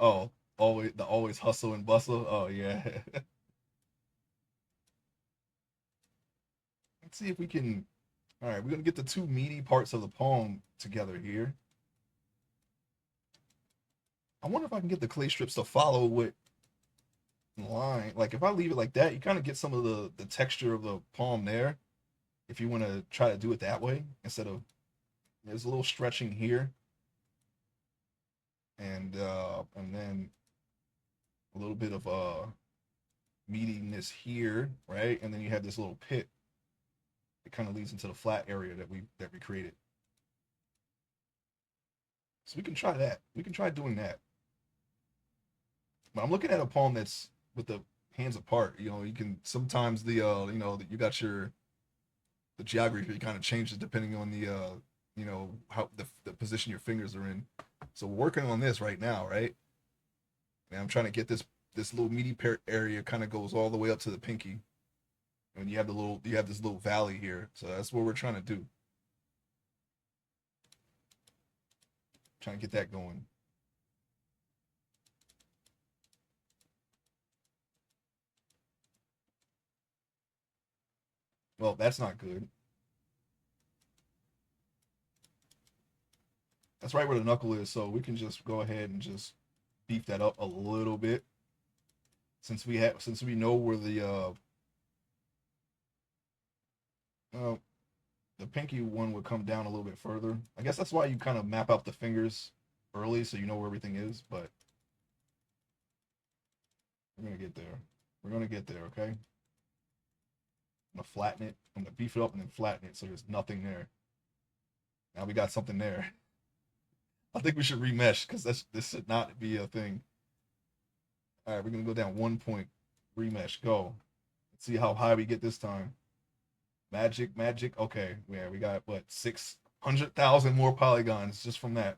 Oh, always hustle and bustle. Oh yeah. Let's see if we can. All right, we're gonna get the two meaty parts of the palm together here. I wonder if I can get the clay strips to follow what line. Like if I leave it like that, you kind of get some of the texture of the palm there. If you want to try to do it that way instead of there's a little stretching here and then a little bit of meatiness here, right? And then you have this little pit. It kind of leads into the flat area that we created. So we can try that. We can try doing that. But I'm looking at a palm that's with the hands apart. You know, you can sometimes you know, you got the geography kind of changes depending on you know, how the position your fingers are in. So we're working on this right now, right? And I'm trying to get this little meaty area kind of goes all the way up to the pinky, and you have this little valley here. So that's what we're trying to do. Trying to get that going. Well, that's not good. That's right where the knuckle is, so we can just go ahead and just beef that up a little bit since we know where uh the pinky one would come down a little bit further. I guess that's why you kind of map out the fingers early so you know where everything is, but we're gonna get there. We're gonna get there, okay? I'm gonna flatten it. I'm gonna beef it up and then flatten it so there's nothing there. Now we got something there. I think we should remesh because this should not be a thing. All right, we're gonna go down 1 point. Remesh, go. Let's see how high we get this time. Magic, magic. Okay, yeah, we got what 600,000 more polygons just from that.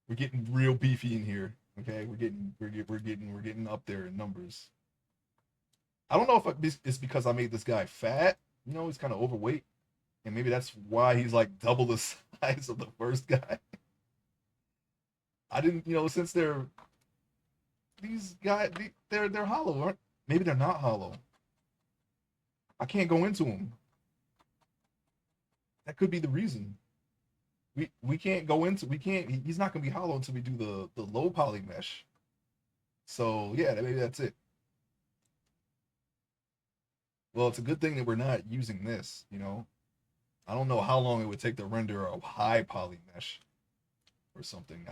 We're getting real beefy in here. Okay, we're getting up there in numbers. I don't know if it's because I made this guy fat. You know, he's kind of overweight, and maybe that's why he's like double the size of the first guy. I didn't, you know, since these guys, they're hollow, aren't? Maybe they're not hollow. I can't go into them. That could be the reason. We can't go into we can't. He's not gonna be hollow until we do the low poly mesh. So yeah, maybe that's it. Well, it's a good thing that we're not using this. You know, I don't know how long it would take to render a high poly mesh or something.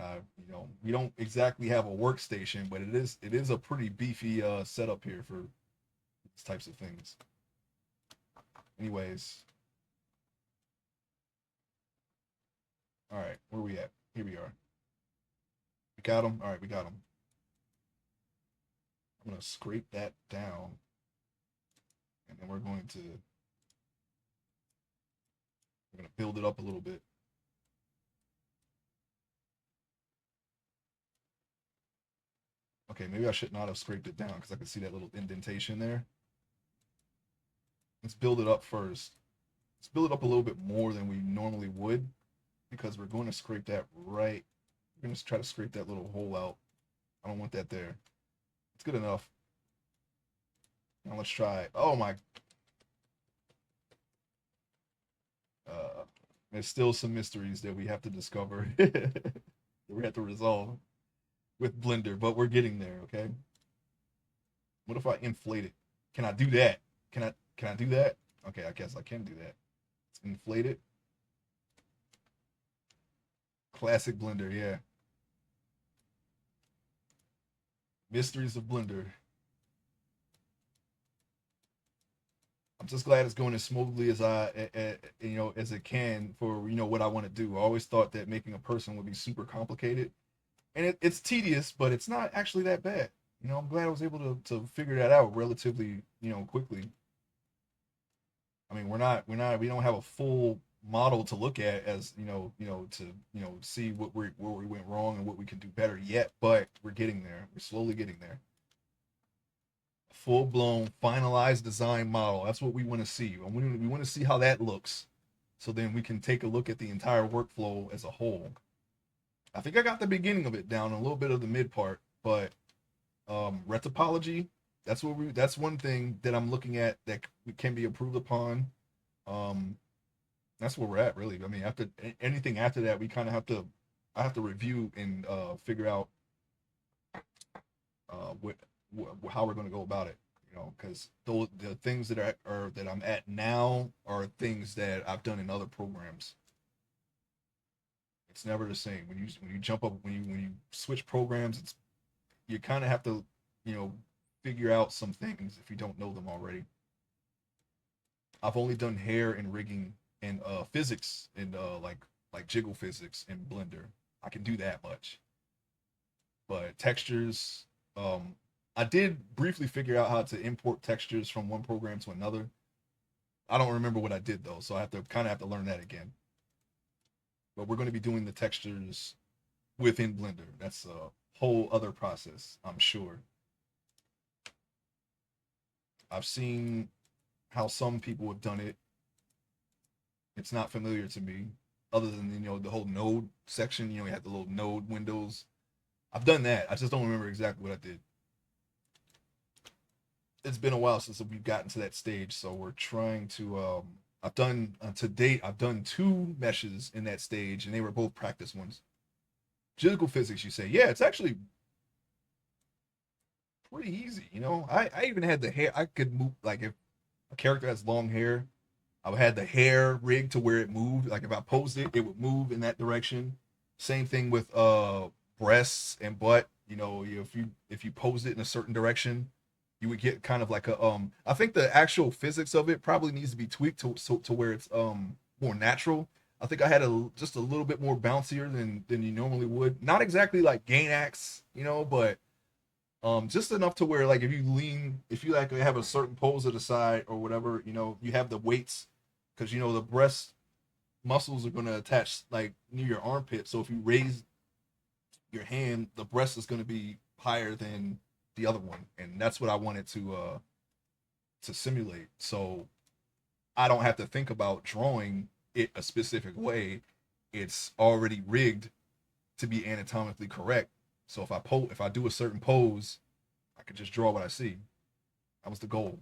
You know, we don't exactly have a workstation, but it is a pretty beefy setup here for these types of things. Anyways, all right, where we at? Here we are. We got him. All right, we got him. I'm gonna scrape that down, and then we're gonna build it up a little bit. Okay, maybe I should not have scraped it down because I could see that little indentation there. Let's build it up first. Let's build it up a little bit more than we normally would because we're going to scrape that right. We're going to try to scrape that little hole out. I don't want that there. It's good enough. Now let's try. Oh my. There's still some mysteries that we have to discover. That we have to resolve with Blender, but we're getting there, okay? What if I inflate it? Can I do that? Can I do that? Okay, I guess I can do that. Let's inflate it. Classic Blender, yeah. Mysteries of Blender. I'm just glad it's going as smoothly as you know, as it can for, you know, what I want to do. I always thought that making a person would be super complicated, and it's tedious, but it's not actually that bad. You know, I'm glad I was able to figure that out relatively, you know, quickly. I mean, we don't have a full model to look at as to see where we went wrong and what we can do better yet, but we're getting there. We're slowly getting there. Full blown finalized design model. That's what we want to see. We want to see how that looks, so then we can take a look at the entire workflow as a whole. I think I got the beginning of it down, a little bit of the mid part, but retopology. That's one thing that I'm looking at that can be improved upon. Um, that's where we're at, really. I mean, after anything after that, we kind of have to. I have to review and figure out what how we're going to go about it. You know, because the things that I'm at now are things that I've done in other programs. It's never the same when you jump up when you switch programs. It's you kind of have to, you know, figure out some things if you don't know them already. I've only done hair and rigging and physics and like jiggle physics in Blender. I can do that much, but textures, I did briefly figure out how to import textures from one program to another. I don't remember what I did though, so I have to kind of have to learn that again. But we're going to be doing the textures within Blender. That's a whole other process, I'm sure. I've seen how some people have done it. It's not familiar to me, other than the whole node section. You had the little node windows. I've done that. I just don't remember exactly what I did. It's been a while since we've gotten to that stage, so we're trying to. I've done to date. I've done 2 meshes in that stage, and they were both practice ones. Physical physics, you say? Yeah, it's actually pretty easy. I even had the hair. I could move like if a character has long hair, I had the hair rigged to where it moved. Like if I posed it, it would move in that direction. Same thing with breasts and butt. If you posed it in a certain direction, you would get kind of like a I think the actual physics of it probably needs to be tweaked to where it's more natural. I think I had just a little bit more bouncier than you normally would. Not exactly like Gainax, but just enough to where like if you lean, if you like have a certain pose to the side or whatever, you have the weights because the breast muscles are going to attach like near your armpit. So if you raise your hand, the breast is going to be higher than the other one, and that's what I wanted to simulate. So I don't have to think about drawing it a specific way. It's already rigged to be anatomically correct. So if I do a certain pose, I can just draw what I see. That was the goal.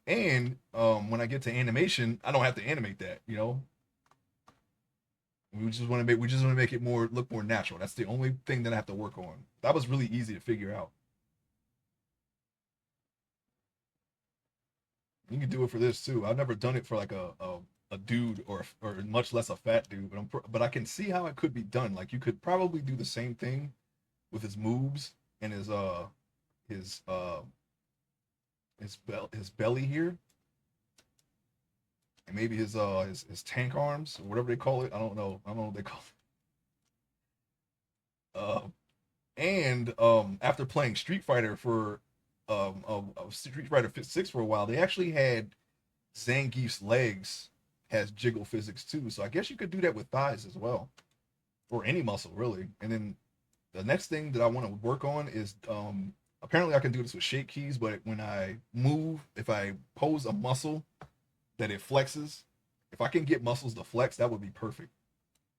And when I get to animation, I don't have to animate that. We just want to make it look more natural. That's the only thing that I have to work on. That was really easy to figure out. You can do it for this too. I've never done it for like a dude or much less a fat dude, but I can see how it could be done. Like you could probably do the same thing with his moves and his his belly here, and maybe his tank arms or whatever they call it. I don't know what they call it. And after playing Street Fighter for Street Fighter 6 for a while, they actually had Zangief's legs has jiggle physics too. So I guess you could do that with thighs as well, or any muscle really. And then the next thing that I want to work on is apparently I can do this with shape keys, but when I move, if I pose a muscle that it flexes, if I can get muscles to flex, that would be perfect.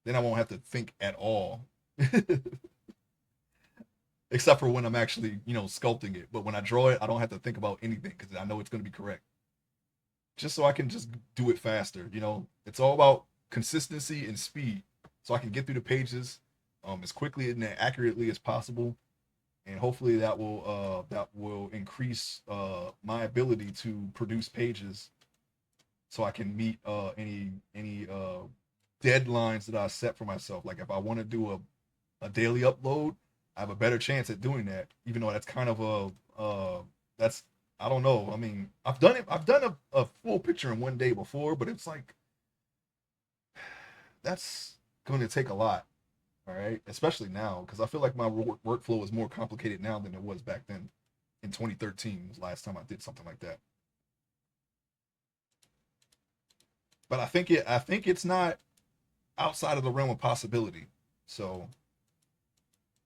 Then I won't have to think at all. Except for when I'm actually, sculpting it. But when I draw it, I don't have to think about anything because I know it's going to be correct. Just so I can just do it faster. It's all about consistency and speed, so I can get through the pages as quickly and accurately as possible, and hopefully that will increase my ability to produce pages, so I can meet any deadlines that I set for myself. Like if I want to do a daily upload, I have a better chance at doing that. Even though that's kind of that's I don't know. I mean, I've done it. I've done a full picture in one day before, but it's like that's going to take a lot. All right, especially now because I feel like my workflow is more complicated now than it was back then. In 2013 was the last time I did something like that. But I think it's not outside of the realm of possibility. So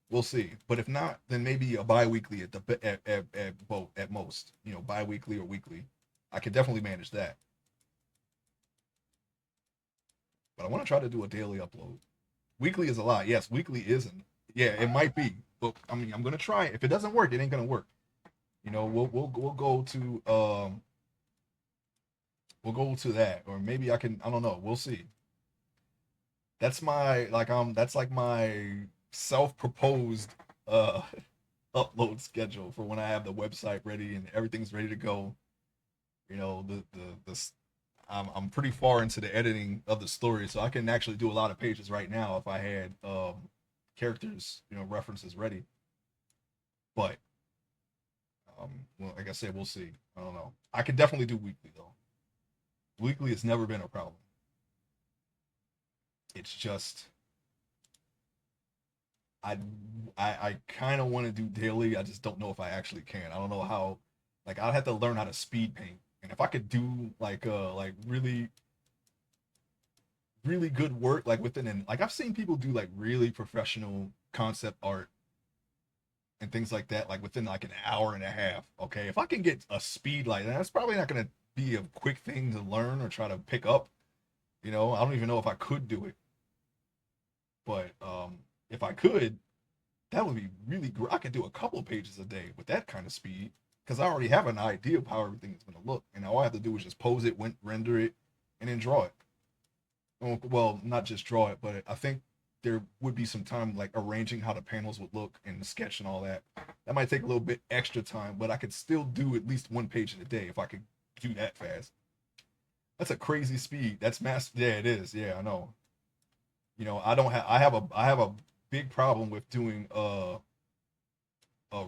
we'll see. But if not, then maybe a bi-weekly at most. Bi-weekly or weekly. I can definitely manage that. But I want to try to do a daily upload. Weekly is a lot. Yes, weekly isn't. Yeah, it might be. But I mean, I'm gonna try it. If it doesn't work, it ain't gonna work. We'll go to that, or maybe I can. I don't know. We'll see. That's like my self-proposed uh upload schedule for when I have the website ready and everything's ready to go. The I'm pretty far into the editing of the story, so I can actually do a lot of pages right now if I had characters, references ready. But well, like I said, we'll see. I don't know. I can definitely do weekly though. Weekly has never been a problem. It's just I I kind of want to do daily. I just don't know if I actually can. I don't know how. Like I'd have to learn how to speed paint, and if I could do like really good work like within an like I've seen people do like really professional concept art and things like that like within like an hour and a half. Okay, if I can get a speed like that, that's probably not gonna be a quick thing to learn or try to pick up. You know, I don't even know if I could do it, but if I could, that would be really great. I could do a couple of pages a day with that kind of speed because I already have an idea of how everything is going to look, and all I have to do is just pose it, render it, and then draw it. Well, not just draw it, but I think there would be some time like arranging how the panels would look and the sketch and all that. That might take a little bit extra time, but I could still do at least one page in a day if I could do that fast. That's a crazy speed. That's mass. Yeah, it is. Yeah, I know. You know, I don't have. I have a big problem with doing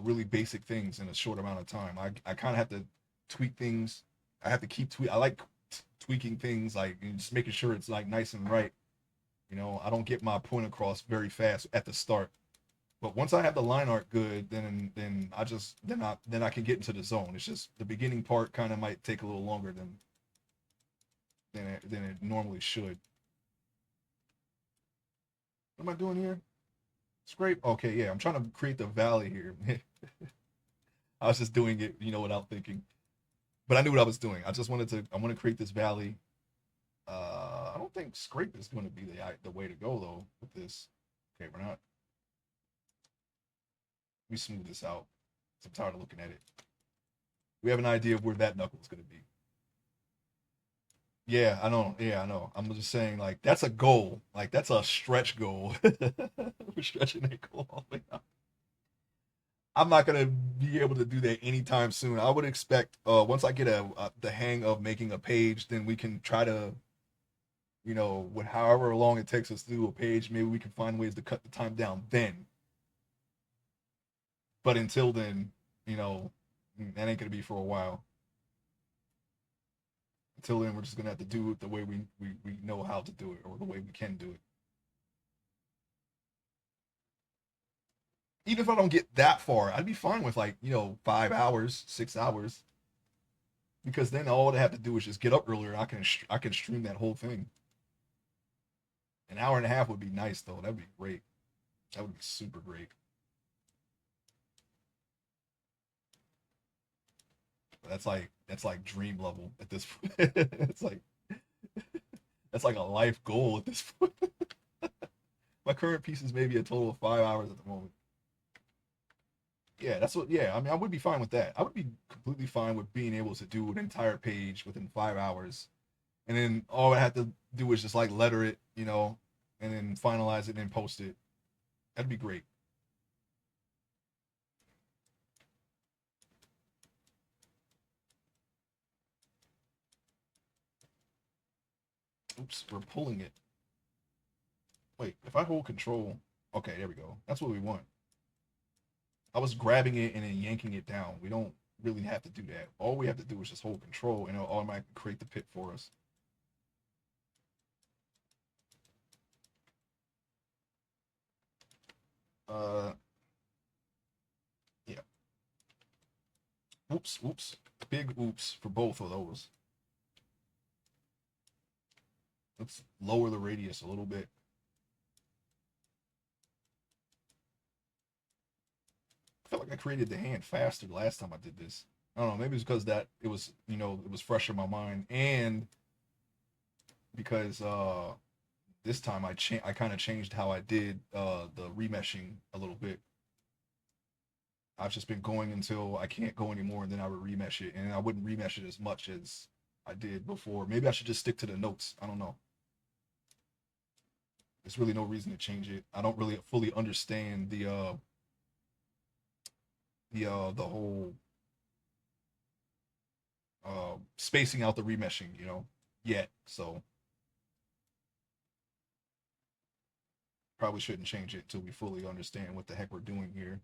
really basic things in a short amount of time. I kind of have to tweak things. I have to keep I like tweaking things, like and just making sure it's like nice and right. You know, I don't get my point across very fast at the start. But once I have the line art good, then I can get into the zone. It's just the beginning part kind of might take a little longer than it normally should. What am I doing here? Scrape. Okay, yeah, I'm trying to create the valley here. I was just doing it, without thinking. But I knew what I was doing. I want to create this valley. I don't think scrape is going to be the way to go though with this. Okay, we're not. Let me smooth this out. I'm tired of looking at it. We have an idea of where that knuckle is going to be. Yeah, I know. Yeah, I know. I'm just saying, like, that's a goal. Like, that's a stretch goal. We're stretching that goal all the way out. I'm not gonna be able to do that anytime soon. I would expect once I get the hang of making a page, then we can try to, with however long it takes us to do a page, maybe we can find ways to cut the time down then. But until then, you know, that ain't gonna be for a while. Until then, we're just gonna have to do it the way we know how to do it or the way we can do it. Even if I don't get that far, I'd be fine with like, 5 hours, 6 hours, because then all I have to do is just get up earlier. I can stream that whole thing. An hour and a half would be nice though. That would be great. That would be super great. That's like dream level at this point. That's like a life goal at this point. My current piece is maybe a total of 5 hours at the moment. Yeah, that's what. Yeah, I mean, I would be fine with that. I would be completely fine with being able to do an entire page within 5 hours, and then all I have to do is just like letter it, and then finalize it and post it. That'd be great. Oops, we're pulling it. Wait, if I hold control, okay, there we go. That's what we want. I was grabbing it and then yanking it down. We don't really have to do that. All we have to do is just hold control and it'll automatically create the pit for us. Uh, yeah. Oops, oops. Big oops for both of those. Let's lower the radius a little bit. I felt like I created the hand faster the last time I did this. I don't know. Maybe it's because that it was fresh in my mind, and because this time I kind of changed how I did the remeshing a little bit. I've just been going until I can't go anymore, and then I would remesh it, and I wouldn't remesh it as much as I did before. Maybe I should just stick to the notes. I don't know. There's really no reason to change it. I don't really fully understand the whole spacing out the remeshing, yet. So probably shouldn't change it until we fully understand what the heck we're doing here.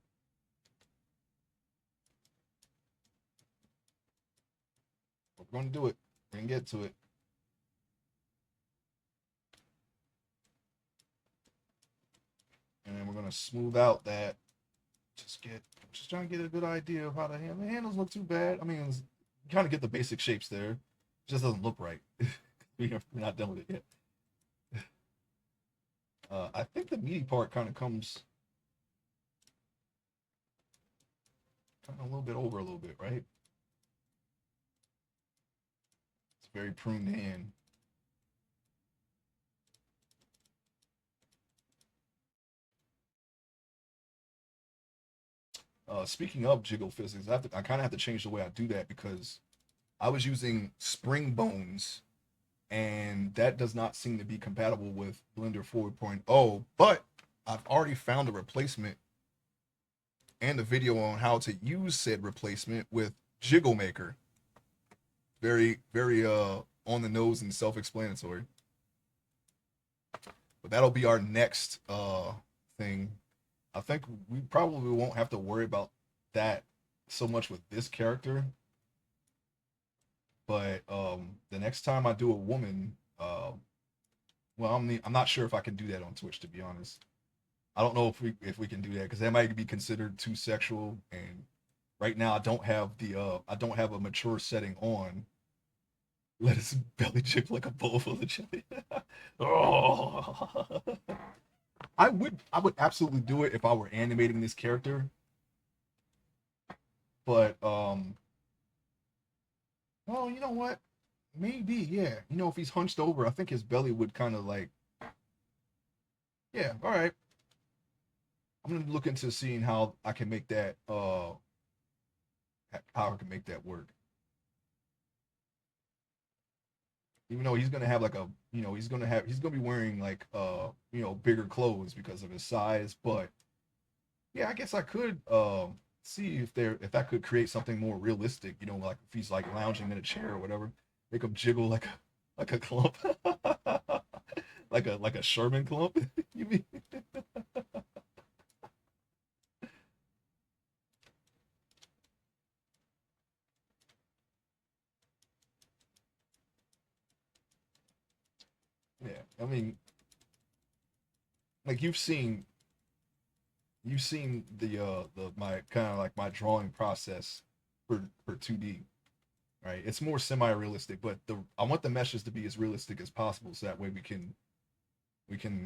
We're going to do it. We're going to get to it. And then we're going gonna smooth out that. Just trying to get a good idea of how the handles look too bad. I mean, you kind of get the basic shapes there. It just doesn't look right. We're not done with it yet. I think the meaty part kind of comes kind of a little bit over a little bit, right? It's very pruned hand. Speaking of jiggle physics, I kind of have to change the way I do that because I was using spring bones, and that does not seem to be compatible with Blender 4.0. But I've already found a replacement and a video on how to use said replacement with Jiggle Maker. Very, very on the nose and self-explanatory. But that'll be our next thing. I think we probably won't have to worry about that so much with this character. But the next time I do a woman, well, I'm not sure if I can do that on Twitch, to be honest. I don't know if we can do that because that might be considered too sexual. And right now, I don't have a mature setting on. Let his belly jiggle like a bowl full of jelly. Oh. I would absolutely do it if I were animating this character. But well, you know what? Maybe, yeah. You know, if he's hunched over, I think his belly would kind of like, yeah. All right. I'm gonna look into seeing how I can make that how I can make that work. Even though he's gonna have like a, he's gonna be wearing like bigger clothes because of his size. But yeah, I guess I could see if I could create something more realistic. You know, like if he's like lounging in a chair or whatever, make him jiggle like a clump, like a Sherman clump. You mean? Yeah, I mean, like you've seen the my kind of like my drawing process for 2D, right? It's more semi-realistic, but the I want the meshes to be as realistic as possible, so that way we can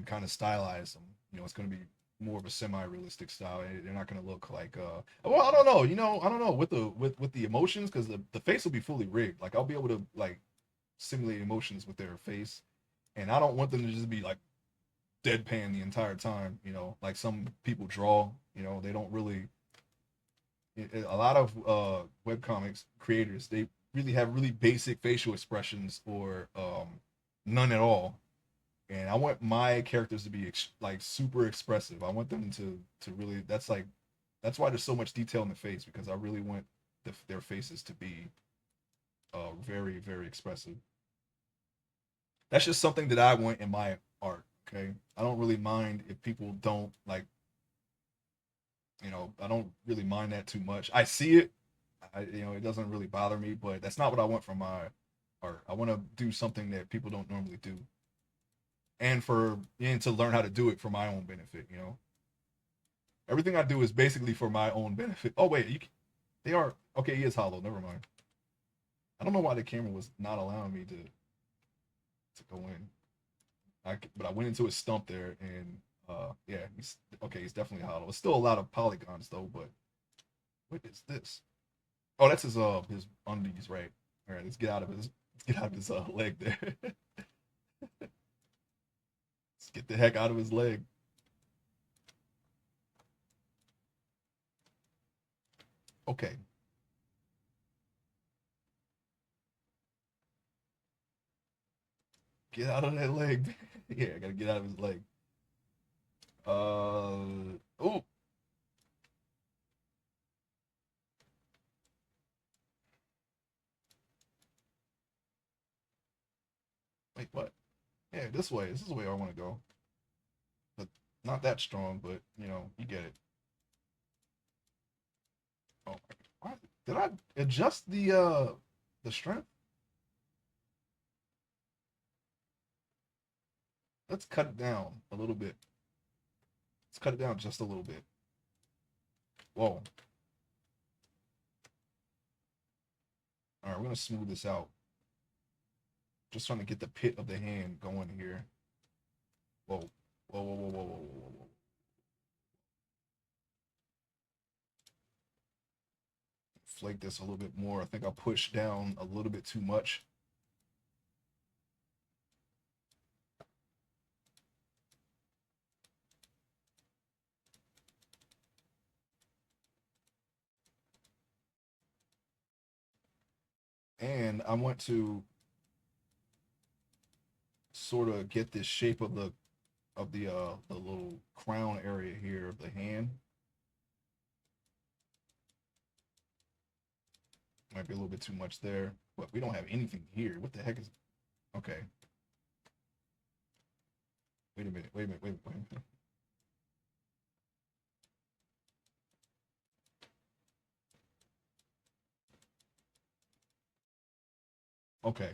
kind of stylize them. You know, it's going to be more of a semi-realistic style. They're not going to look like well, I don't know. I don't know with the emotions because the face will be fully rigged. Like I'll be able to like simulate emotions with their face, and I don't want them to just be like deadpan the entire time. You know, like some people draw. You know, they don't really. A lot of webcomics creators, they really have really basic facial expressions or none at all. And I want my characters to be like super expressive. I want them to really. That's why there's so much detail in the face because I really want their faces to be very very expressive. That's just something that I want in my art. Okay, I don't really mind if people don't like. I don't really mind that too much. I see it. It doesn't really bother me, but that's not what I want from my art. I want to do something that people don't normally do, and to learn how to do it for my own benefit. Everything I do is basically for my own benefit. Oh wait, they are okay. He is hollow. Never mind. I don't know why the camera was not allowing me to go in. But I went into his stump there, and yeah, he's okay. He's definitely hollow. It's still a lot of polygons though. But what is this? Oh, that's his undies, right? All right, let's get out of his leg there. Let's get the heck out of his leg. Okay. Get out of that leg. Yeah, I gotta get out of his leg. Oh, wait, what? Yeah, this way. This is the way I want to go. But not that strong, but you get it. Oh, why, did I adjust the strength? Let's cut it down a little bit. Let's cut it down just a little bit. Whoa. All right, we're gonna smooth this out. Just trying to get the pit of the hand going here. Whoa. Whoa, whoa, whoa, whoa, whoa, whoa, whoa. Flake this a little bit more. I think I pushed down a little bit too much. And I want to sort of get this shape of the little crown area here of the hand. Might be a little bit too much there, but we don't have anything here. What the heck is? Okay. Wait a minute. Wait a minute. Wait a minute. Okay.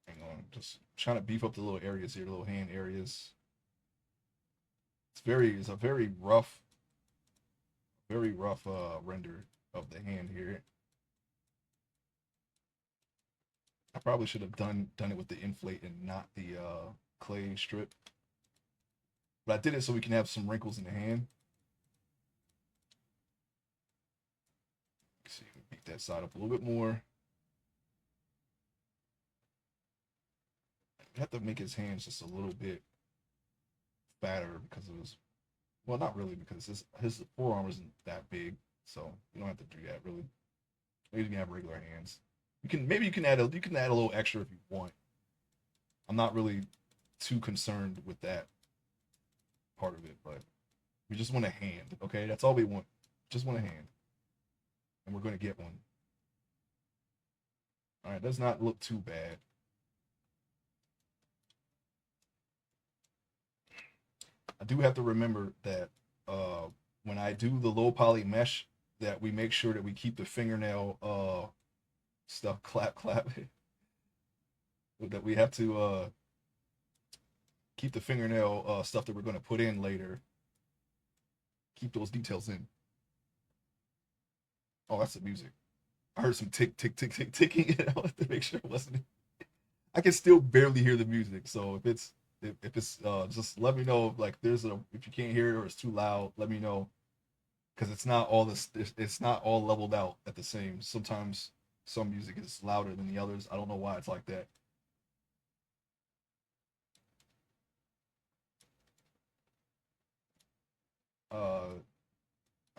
Hang on. Just trying to beef up the little areas here, the little hand areas. It's a very rough render of the hand here. I probably should have done it with the inflate and not the clay strip. But I did it so we can have some wrinkles in the hand. Let's see, beat that side up a little bit more. I have to make his hands just a little bit fatter because of his, well, not really, because his forearm isn't that big, so you don't have to do that really. Maybe you can have regular hands. You can add a little extra if you want. I'm not really too concerned with that part of it, but we just want a hand, okay? That's all we want. Just want a hand. And we're gonna get one. All right, does not look too bad. I do have to remember that when I do the low poly mesh, that we make sure that we keep the fingernail stuff clap that we have to keep the fingernail stuff that we're going to put in later. Keep those details in. Oh, that's the music. I heard some tick tick tick tick ticking. I wanted to make sure it wasn't. I can still barely hear the music, so if it's just let me know if, like, if you can't hear it or it's too loud, let me know, because it's not all leveled out at the same. Sometimes some music is louder than the others. I don't know why it's like that.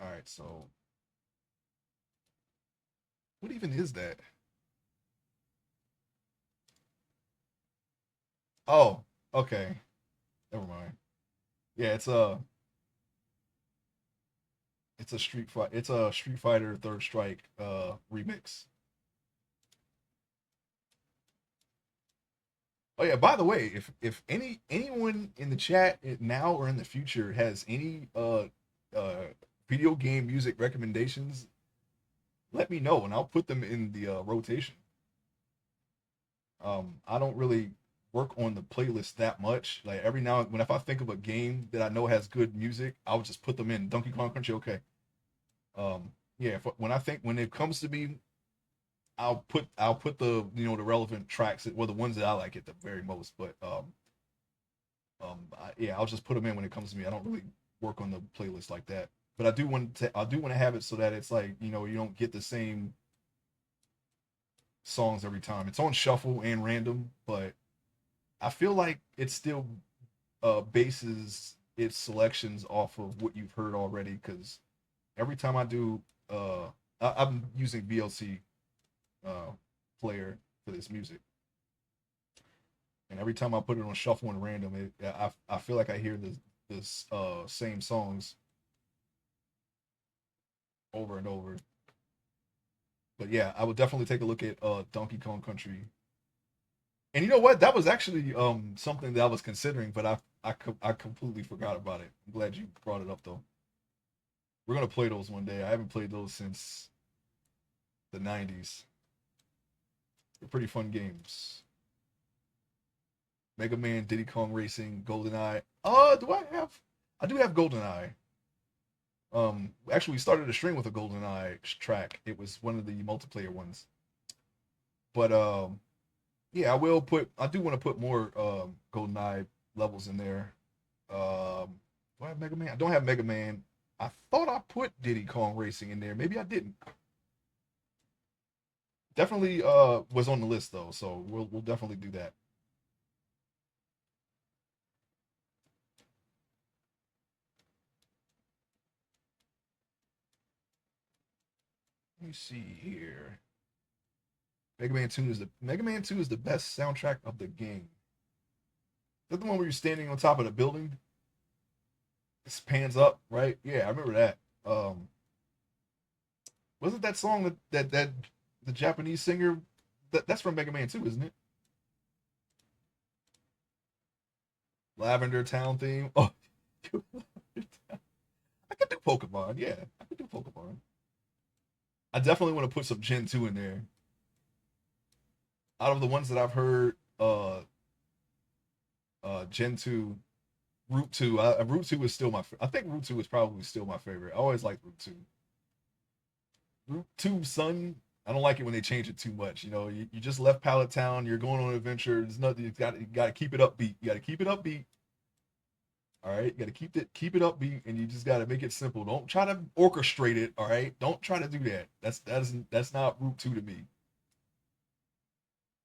All right, so what even is that? Oh, okay, never mind. Yeah, it's a Street Fighter Third Strike remix. Oh yeah, by the way, if anyone in the chat now or in the future has any uh video game music recommendations, let me know and I'll put them in the rotation. I don't really work on the playlist that much. Like every now and when, if I think of a game that I know has good music, I'll just put them in. Donkey Kong Country, okay. Yeah, when it comes to me, I'll put the the relevant tracks, well, the ones that I like at the very most. But yeah, I'll just put them in when it comes to me. I don't really work on the playlist like that. But I do want to have it so that it's like, you don't get the same songs every time. It's on shuffle and random, but I feel like it still bases its selections off of what you've heard already. Because every time I do, I'm using VLC uh, player for this music, and every time I put it on shuffle and random, I feel like I hear this same songs over and over. But yeah, I would definitely take a look at Donkey Kong Country. And you know what? That was actually something that I was considering, but I completely forgot about it. I'm glad you brought it up though. We're gonna play those one day. I haven't played those since the '90s. They're pretty fun games. Mega Man, Diddy Kong Racing, GoldenEye. Do I have? I do have GoldenEye. Actually, we started a stream with a GoldenEye track. It was one of the multiplayer ones. But yeah, I will put. I do want to put more GoldenEye levels in there. Do I have Mega Man? I don't have Mega Man. I thought I put Diddy Kong Racing in there. Maybe I didn't. Definitely was on the list though, so we'll definitely do that. Let me see here. Mega Man 2 is the best soundtrack of the game. Is that the one where you're standing on top of the building? It pans up, right? Yeah, I remember that. Wasn't that song that the Japanese singer that's from Mega Man 2, isn't it? Lavender Town theme. Oh, I could do Pokemon. Yeah, I could do Pokemon. I definitely want to put some Gen 2 in there. Out of the ones that I've heard, Gen 2, Route 2. Route 2 is still I think Route 2 is probably still my favorite. I always like Route 2. Route 2, son. I don't like it when they change it too much. You know, you just left Pallet Town. You're going on an adventure. There's nothing. You got to keep it upbeat. You got to keep it upbeat. All right, you got to keep it upbeat, and you just got to make it simple. Don't try to orchestrate it. All right, don't try to do that. That's not Route 2 to me.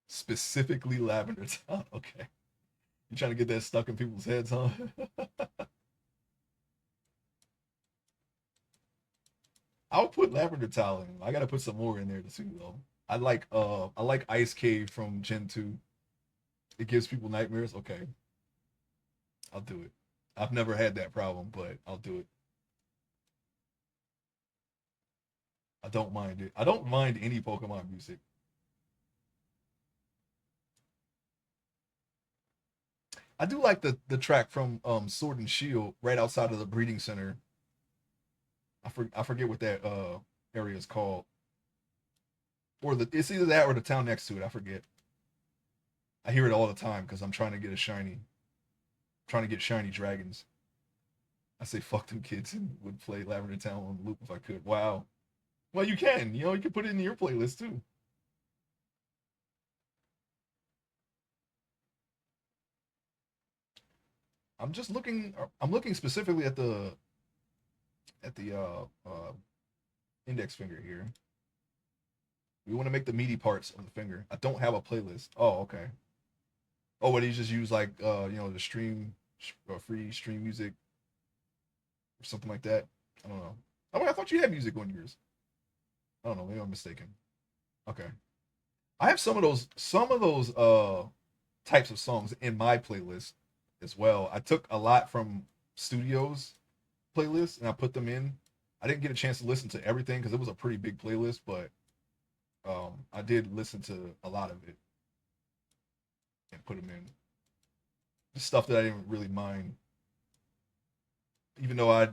Specifically Lavender Town. Okay, you trying to get that stuck in people's heads, huh? I'll put Lavender Town in. I gotta put some more in there too, though. I like Ice Cave from Gen 2. It gives people nightmares. Okay, I'll do it. I've never had that problem, but I'll do it. I don't mind it. I don't mind any Pokemon music. I do like the track from Sword and Shield right outside of the breeding center. I forget what that area is called. Or it's either that or the town next to it. I forget. I hear it all the time because I'm trying to get a shiny, trying to get shiny dragons. I say fuck them kids and would play Lavender Town on loop if I could. Wow. Well, you can. You know, you can put it in your playlist too. I'm just looking. I'm looking specifically at the index finger here. We want to make the meaty parts of the finger. I don't have a playlist. Oh, okay. Oh, what do you just use like the stream free stream music or something like that? I don't know. Oh, I thought you had music on yours. I don't know. Maybe I'm mistaken. Okay. I have some of those types of songs in my playlist as well. I took a lot from studios playlists and I put them in. I didn't get a chance to listen to everything because it was a pretty big playlist, but I did listen to a lot of it and put them in. Just stuff that I didn't really mind, even though I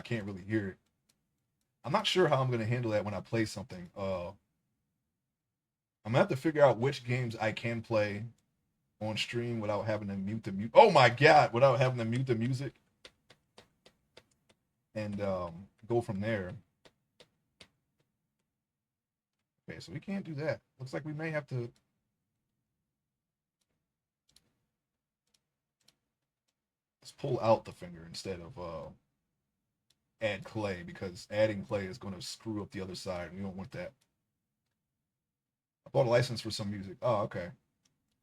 can't really hear it. I'm not sure how I'm gonna handle that when I play something. I'm gonna have to figure out which games I can play on stream without having to mute the mute. Oh my god, without having to mute the music and go from there. Okay, so we can't do that. Looks like we may have to. Let's pull out the finger instead of add clay because adding clay is going to screw up the other side. We don't want that. I bought a license for some music. Oh, okay.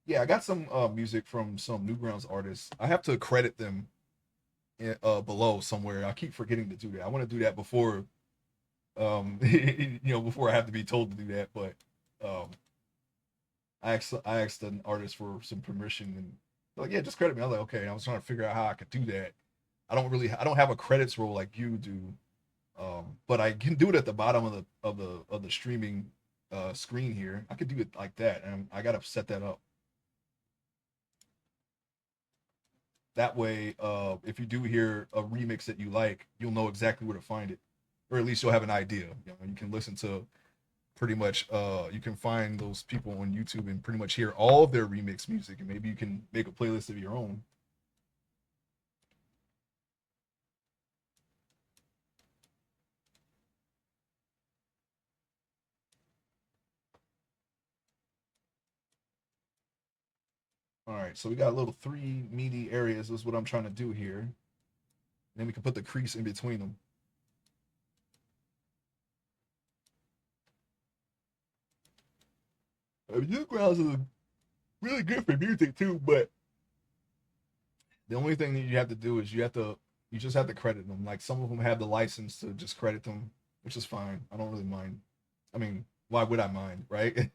Yeah, I got some music from some Newgrounds artists. I have to credit them below somewhere. I keep forgetting to do that. I want to do that before before I have to be told to do that. But um, I asked an artist for some permission and like, yeah, just credit me. I was like, okay. And I was trying to figure out how I could do that. I don't have a credits role like you do, but I can do it at the bottom of the streaming screen here. I could do it like that, and I gotta set that up. That way, if you do hear a remix that you like, you'll know exactly where to find it, or at least you'll have an idea. You know, you can listen to pretty much you can find those people on YouTube and pretty much hear all of their remix music, and maybe you can make a playlist of your own. All right, so we got a little three meaty areas. This is what I'm trying to do here. And then we can put the crease in between them. Newgrounds is really good for music too, but the only thing that you have to do is you just have to credit them. Like some of them have the license to just credit them, which is fine. I don't really mind. I mean, why would I mind, right?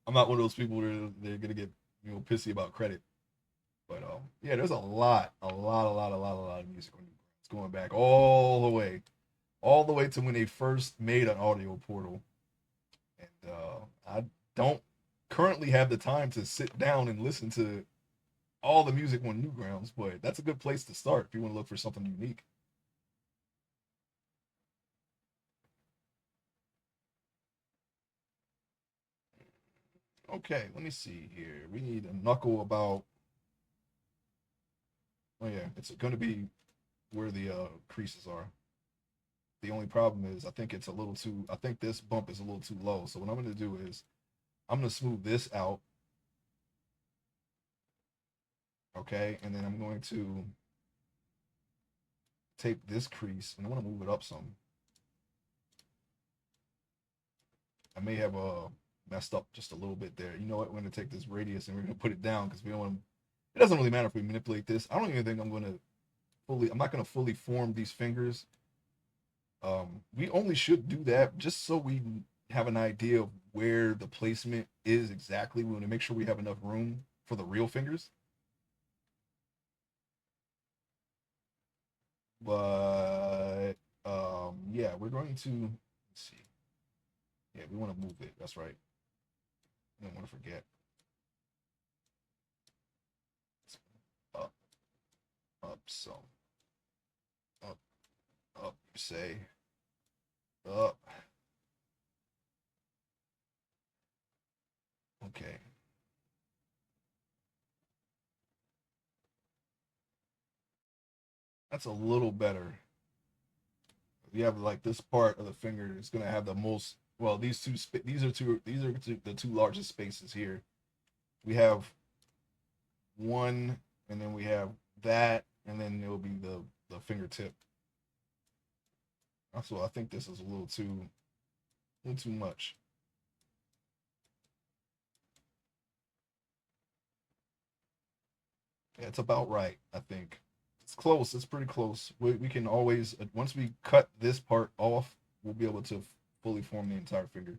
I'm not one of those people that they're gonna get pissy about credit. But yeah, there's a lot of music on Newgrounds going back all the way to when they first made an audio portal. And I don't currently have the time to sit down and listen to all the music on Newgrounds, but that's a good place to start if you want to look for something unique. Okay, let me see here. We need a knuckle about. Oh yeah, it's going to be where the creases are. The only problem is I think it's a little too. I think this bump is a little too low. So what I'm going to do is I'm going to smooth this out. Okay, and then I'm going to take this crease and I want to move it up some. I may have messed up just a little bit there. You know what? We're going to take this radius and we're going to put it down because we don't want to. It doesn't really matter if we manipulate this. I don't even think I'm going to fully. I'm not going to fully form these fingers. We only should do that just so we have an idea of where the placement is exactly. We want to make sure we have enough room for the real fingers. But yeah, we're going to let's see. Yeah, we want to move it. That's right. I don't want to forget. Up, up, some, up, up. Say, up. Okay. That's a little better. You have like this part of the finger is gonna have the most. Well, these are the two largest spaces here. We have one, and then we have that, and then it'll be the fingertip. Also, I think this is a little too much. Yeah, it's about right. I think it's close. It's pretty close. We can always once we cut this part off, we'll be able to fully form the entire finger.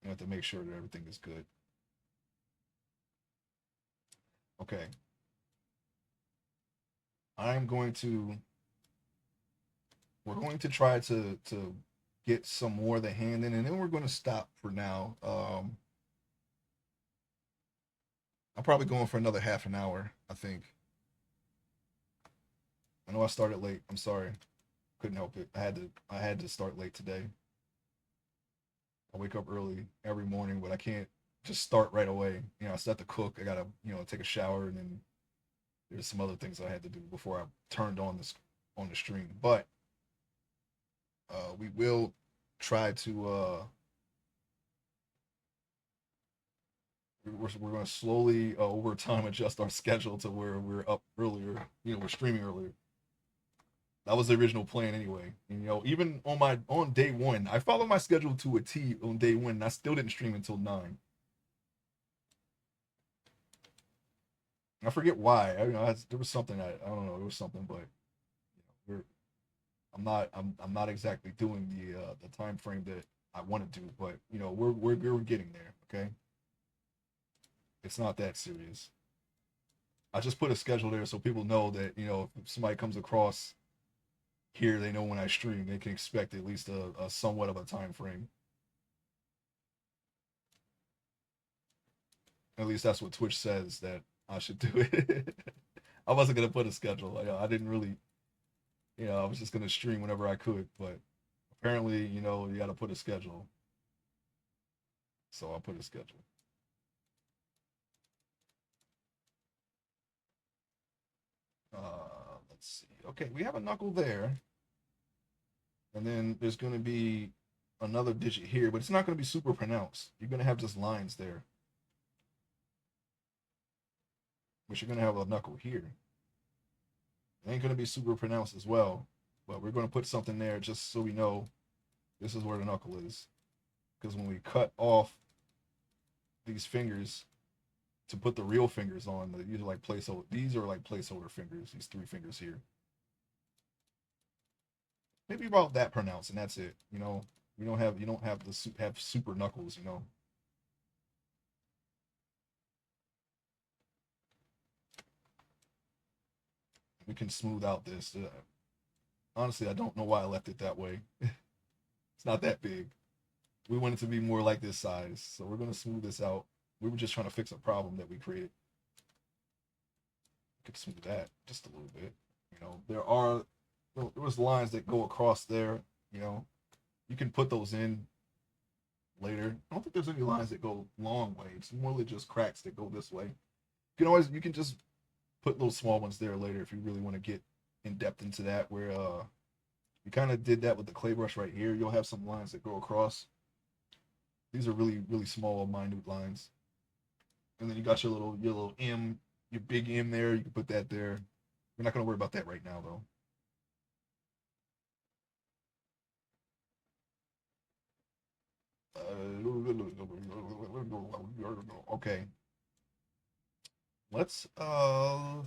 You have to make sure that everything is good. Okay, I'm going to. We're going to try to get some more of the hand in, and then we're going to stop for now. I'm probably going for another half an hour. I think. I know I started late. I'm sorry. Couldn't help it. I had to start late today. I wake up early every morning, but I can't just start right away. I still have to cook. I gotta take a shower, and then there's some other things I had to do before I turned on this on the stream. But we will try to. We're going to slowly over time adjust our schedule to where we're up earlier. We're streaming earlier. That was the original plan anyway. And, even on day one, I followed my schedule to a T on day one, and I still didn't stream until 9. I forget why. There was something I don't know. There was something, but we're I'm not exactly doing the time frame that I want to do, but we're getting there. Okay, it's not that serious. I just put a schedule there so people know that if somebody comes across here, they know when I stream, they can expect at least a somewhat of a time frame. At least that's what Twitch says that I should do it. I wasn't gonna put a schedule. I didn't really, I was just gonna stream whenever I could. But Apparently, you know, you got to put a schedule. So I'll put a schedule. Let's see. Okay, we have a knuckle there. And then there's going to be another digit here, but it's not going to be super pronounced. You're going to have just lines there. But you're going to have a knuckle here. It ain't going to be super pronounced as well. But we're going to put something there just so we know this is where the knuckle is. Because when we cut off these fingers to put the real fingers on, these are like placeholder. These are like placeholder fingers. These three fingers here. Maybe about that pronounced, and that's it. You know, you don't have the have super knuckles. You know. We can smooth out this. Honestly, I don't know why I left it that way. It's not that big. We want it to be more like this size, so we're gonna smooth this out. We were just trying to fix a problem that we created. We could smooth that just a little bit. You know, there was lines that go across there. You know, you can put those in later. I don't think there's any lines that go long way. It's more just cracks that go this way. You can just put little small ones there later if you really want to get in depth into that. Where you kind of did that with the clay brush right here. You'll have some lines that go across. These are really small, minute lines. And then you got your little M, your big M there. You can put that there. We're not gonna worry about that right now though. Okay. Let's oh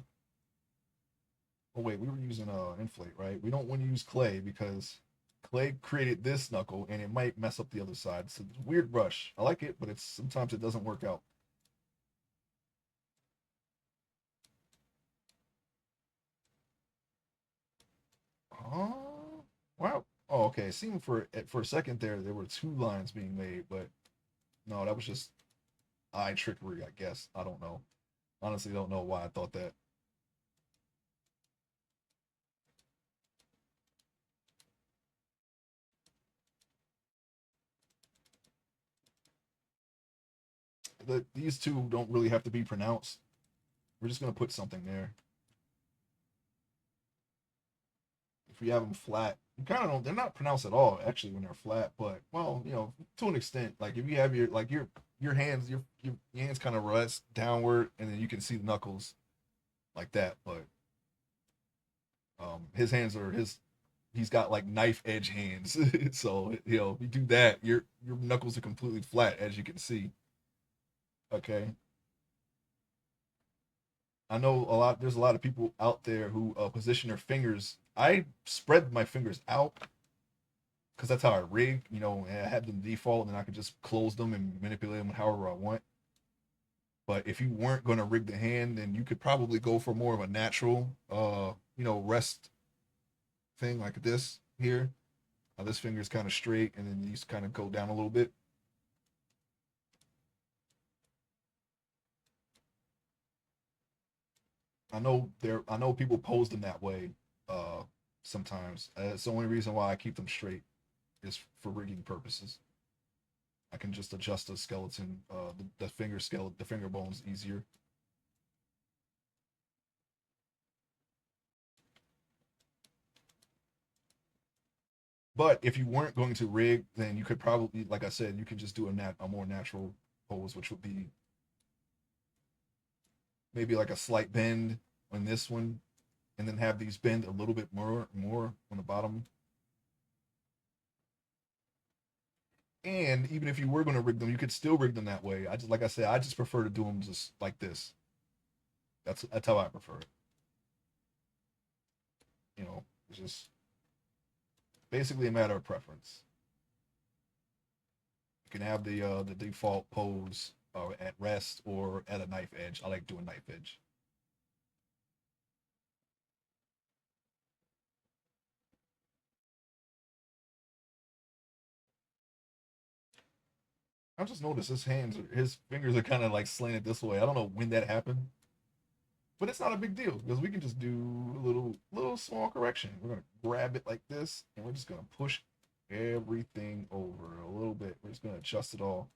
wait, we were using inflate, right? We don't want to use clay because clay created this knuckle and it might mess up the other side. It's a weird brush. I like it, but it's sometimes it doesn't work out. Oh, wow. Oh, okay. It seemed for a second there were two lines being made, but no, that was just eye trickery, I guess. I don't know. Honestly, don't know why I thought that. These two don't really have to be pronounced. We're just gonna put something there. If we have them flat, you kind of don't. They're not pronounced at all actually when they're flat. But well, you know, to an extent. Like if you have your hands, your hands kind of rest downward, and then you can see the knuckles like that. But his hands are his. He's got like knife edge hands, so you know if you do that, your knuckles are completely flat as you can see. Okay, I know a lot. There's a lot of people out there who position their fingers. I spread my fingers out because that's how I rig. You know, and I have them default, and then I can just close them and manipulate them however I want. But if you weren't going to rig the hand, then you could probably go for more of a natural, rest thing like this here. This finger is kind of straight, and then these kind of go down a little bit. I know people pose them that way sometimes. It's the only reason why I keep them straight is for rigging purposes. I can just adjust the skeleton, the finger skeleton, the finger bones easier. But if you weren't going to rig, then you could probably, like I said, you could just do a more natural pose, which would be maybe like a slight bend on this one, and then have these bend a little bit more on the bottom. And even if you were going to rig them, you could still rig them that way. I just like I said, I just prefer to do them just like this. That's how I prefer it. You know, it's just basically a matter of preference. You can have the default pose at rest or at a knife edge. I like doing knife edge. I just noticed his fingers are kind of like slanted this way. I don't know when that happened, but it's not a big deal because we can just do a little small correction. We're gonna grab it like this, and we're just gonna push everything over a little bit. We're just gonna adjust it all.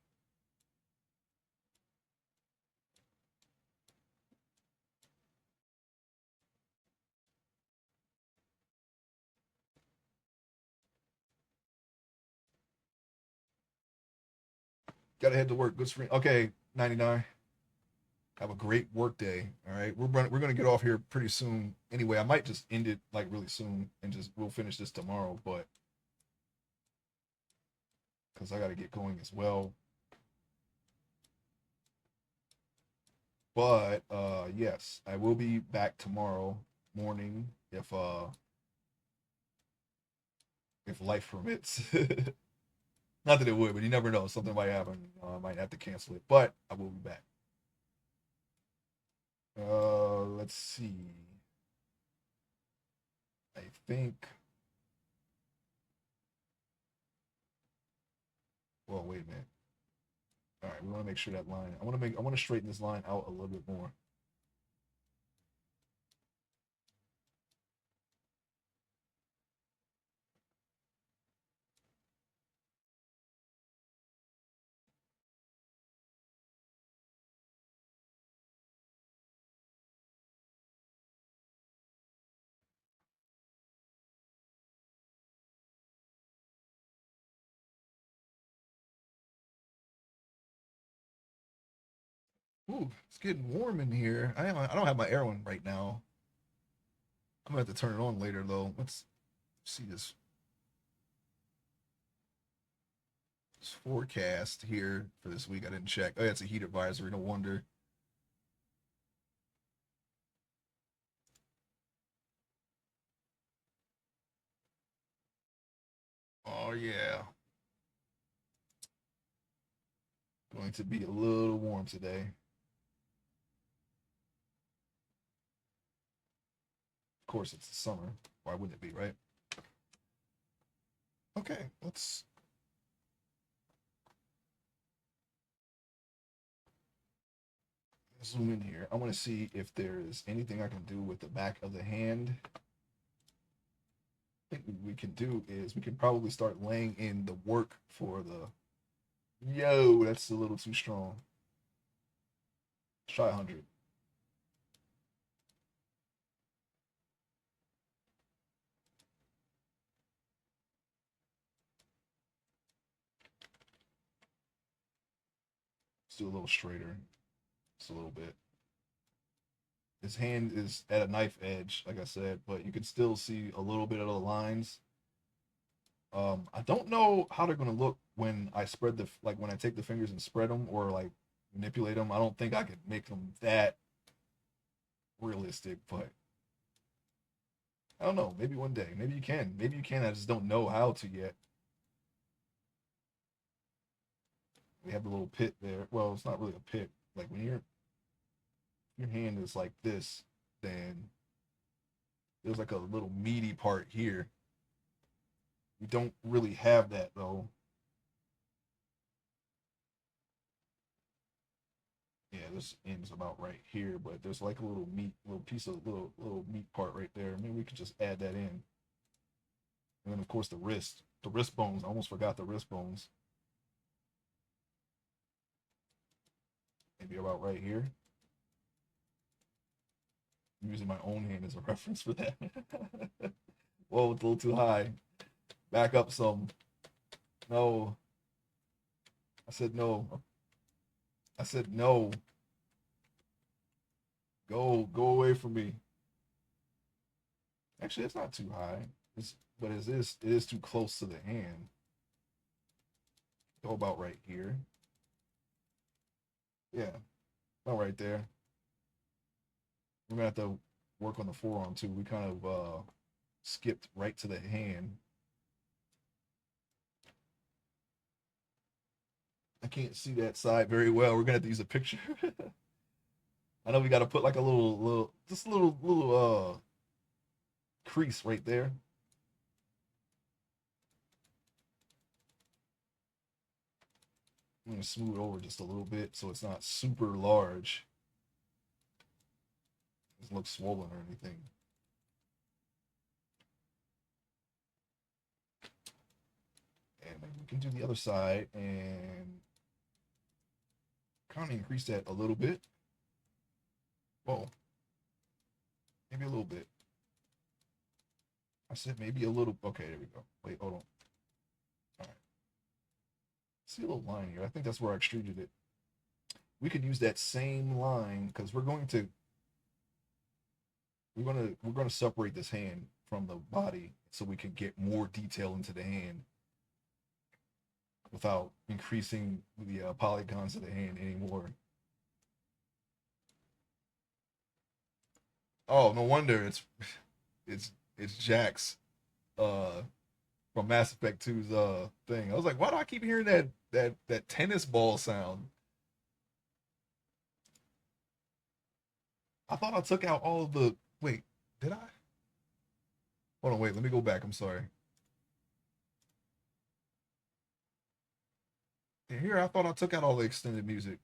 Gotta head to work. Good screen. Okay, 99. Have a great work day. All right, we're gonna get off here pretty soon. Anyway, I might just end it like really soon and just we'll finish this tomorrow, but because I gotta get going as well. But yes, I will be back tomorrow morning if life permits. Not that it would, but you never know. Something might happen. I might have to cancel it, but I will be back. Let's see. I think. Well, wait a minute. All right, we want to make sure that line. I want to straighten this line out a little bit more. Ooh, it's getting warm in here. I don't have my air on right now. I'm gonna have to turn it on later though. Let's see this forecast here for this week. I didn't check. Oh, yeah, it's a heat advisory. No wonder. Oh yeah, going to be a little warm today. Of course, it's the summer. Why wouldn't it be, right? Okay, let's zoom in here. I want to see if there's anything I can do with the back of the hand. I think what we can do is we can probably start laying in the work for the. Yo, that's a little too strong. Try 100. Let's do a little straighter. Just a little bit. His hand is at a knife edge, like I said, but you can still see a little bit of the lines. I don't know how they're gonna look when I spread like when I take the fingers and spread them or like manipulate them. I don't think I could make them that realistic, but I don't know. Maybe one day. Maybe you can. Maybe you can. I just don't know how to yet. We have the little pit there. Well, it's not really a pit. Like when your hand is like this, then there's like a little meaty part here. We don't really have that though. Yeah, this ends about right here, but there's like a little piece of little meat part right there. Maybe we could just add that in. And then of course the wrist bones. I almost forgot the wrist bones. Maybe about right here. I'm using my own hand as a reference for that. Whoa, it's a little too high. Back up some. No. I said no. I said no. Go away from me. Actually, it's not too high. But it is too close to the hand. Go about right here. Yeah, about right there. We're gonna have to work on the forearm too. We kind of skipped right to the hand. I can't see that side very well. We're gonna have to use a picture. I know we got to put like a just a little crease right there. I'm gonna smooth over just a little bit so it's not super large. It doesn't look swollen or anything. Maybe we can do the other side and kind of increase that a little bit. Whoa, maybe a little bit. I said maybe a little. Okay, there we go. Wait, hold on. All right. See a little line here. I think that's where I extruded it. We could use that same line because we're gonna separate this hand from the body so we can get more detail into the hand without increasing the polygons of the hand anymore. Oh, no wonder it's Jax uh from Mass Effect 2's thing. I was like, why do I keep hearing that tennis ball sound? I thought I took out all of the wait, did I? Hold on, wait, let me go back. I'm sorry. Here, I thought I took out all the extended music.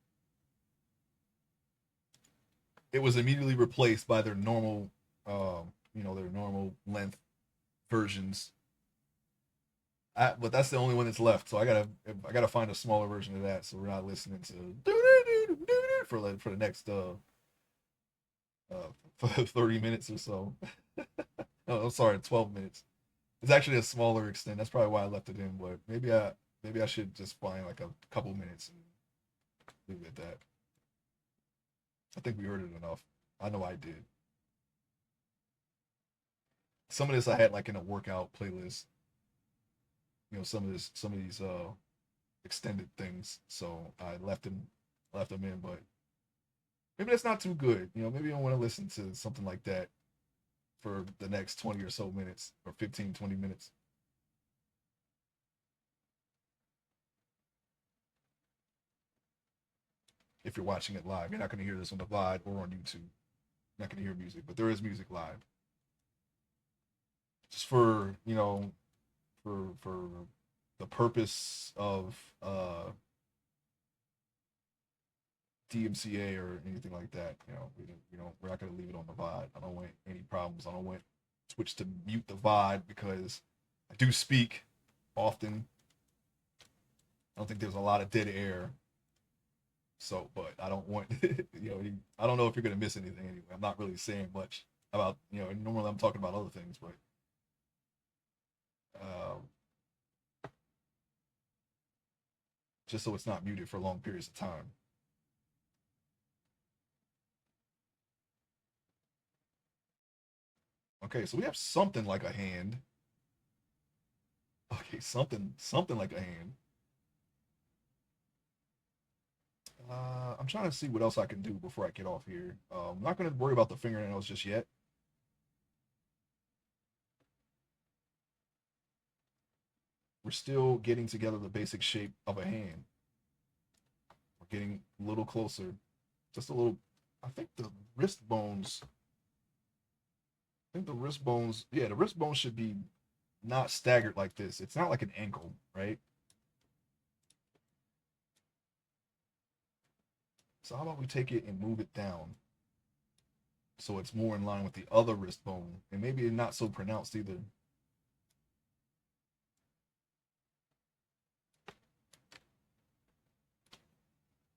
It was immediately replaced by their normal, their normal length versions. But that's the only one that's left. So I gotta find a smaller version of that. So we're not listening to for the next for 30 minutes or so. No, I'm sorry, 12 minutes. It's actually a smaller extent. That's probably why I left it in. But maybe I should just find like a couple minutes and leave it at that. I think we heard it enough. I know I did. Some of this I had like in a workout playlist. Some of these extended things. So I left them in, but maybe that's not too good. Maybe I don't want to listen to something like that for the next 20 or so minutes or 15, 20 minutes. If you're watching it live, you're not going to hear this on the VOD or on YouTube. You're not going to hear music, but there is music live. Just for the purpose of DMCA or anything like that. We're not going to leave it on the VOD. I don't want any problems. I don't want Twitch to mute the VOD because I do speak often. I don't think there's a lot of dead air. So, but I don't want, I don't know if you're going to miss anything anyway. I'm not really saying much about, normally I'm talking about other things, but um, just so it's not muted for long periods of time. Okay, so we have something like a hand. Okay, something like a hand. I'm trying to see what else I can do before I get off here. I'm not going to worry about the fingernails just yet. We're still getting together the basic shape of a hand. We're getting a little closer. Just a little. I think the wrist bones. I think the wrist bones. Yeah, the wrist bones should be not staggered like this. It's not like an ankle, right? So how about we take it and move it down so it's more in line with the other wrist bone and maybe not so pronounced either.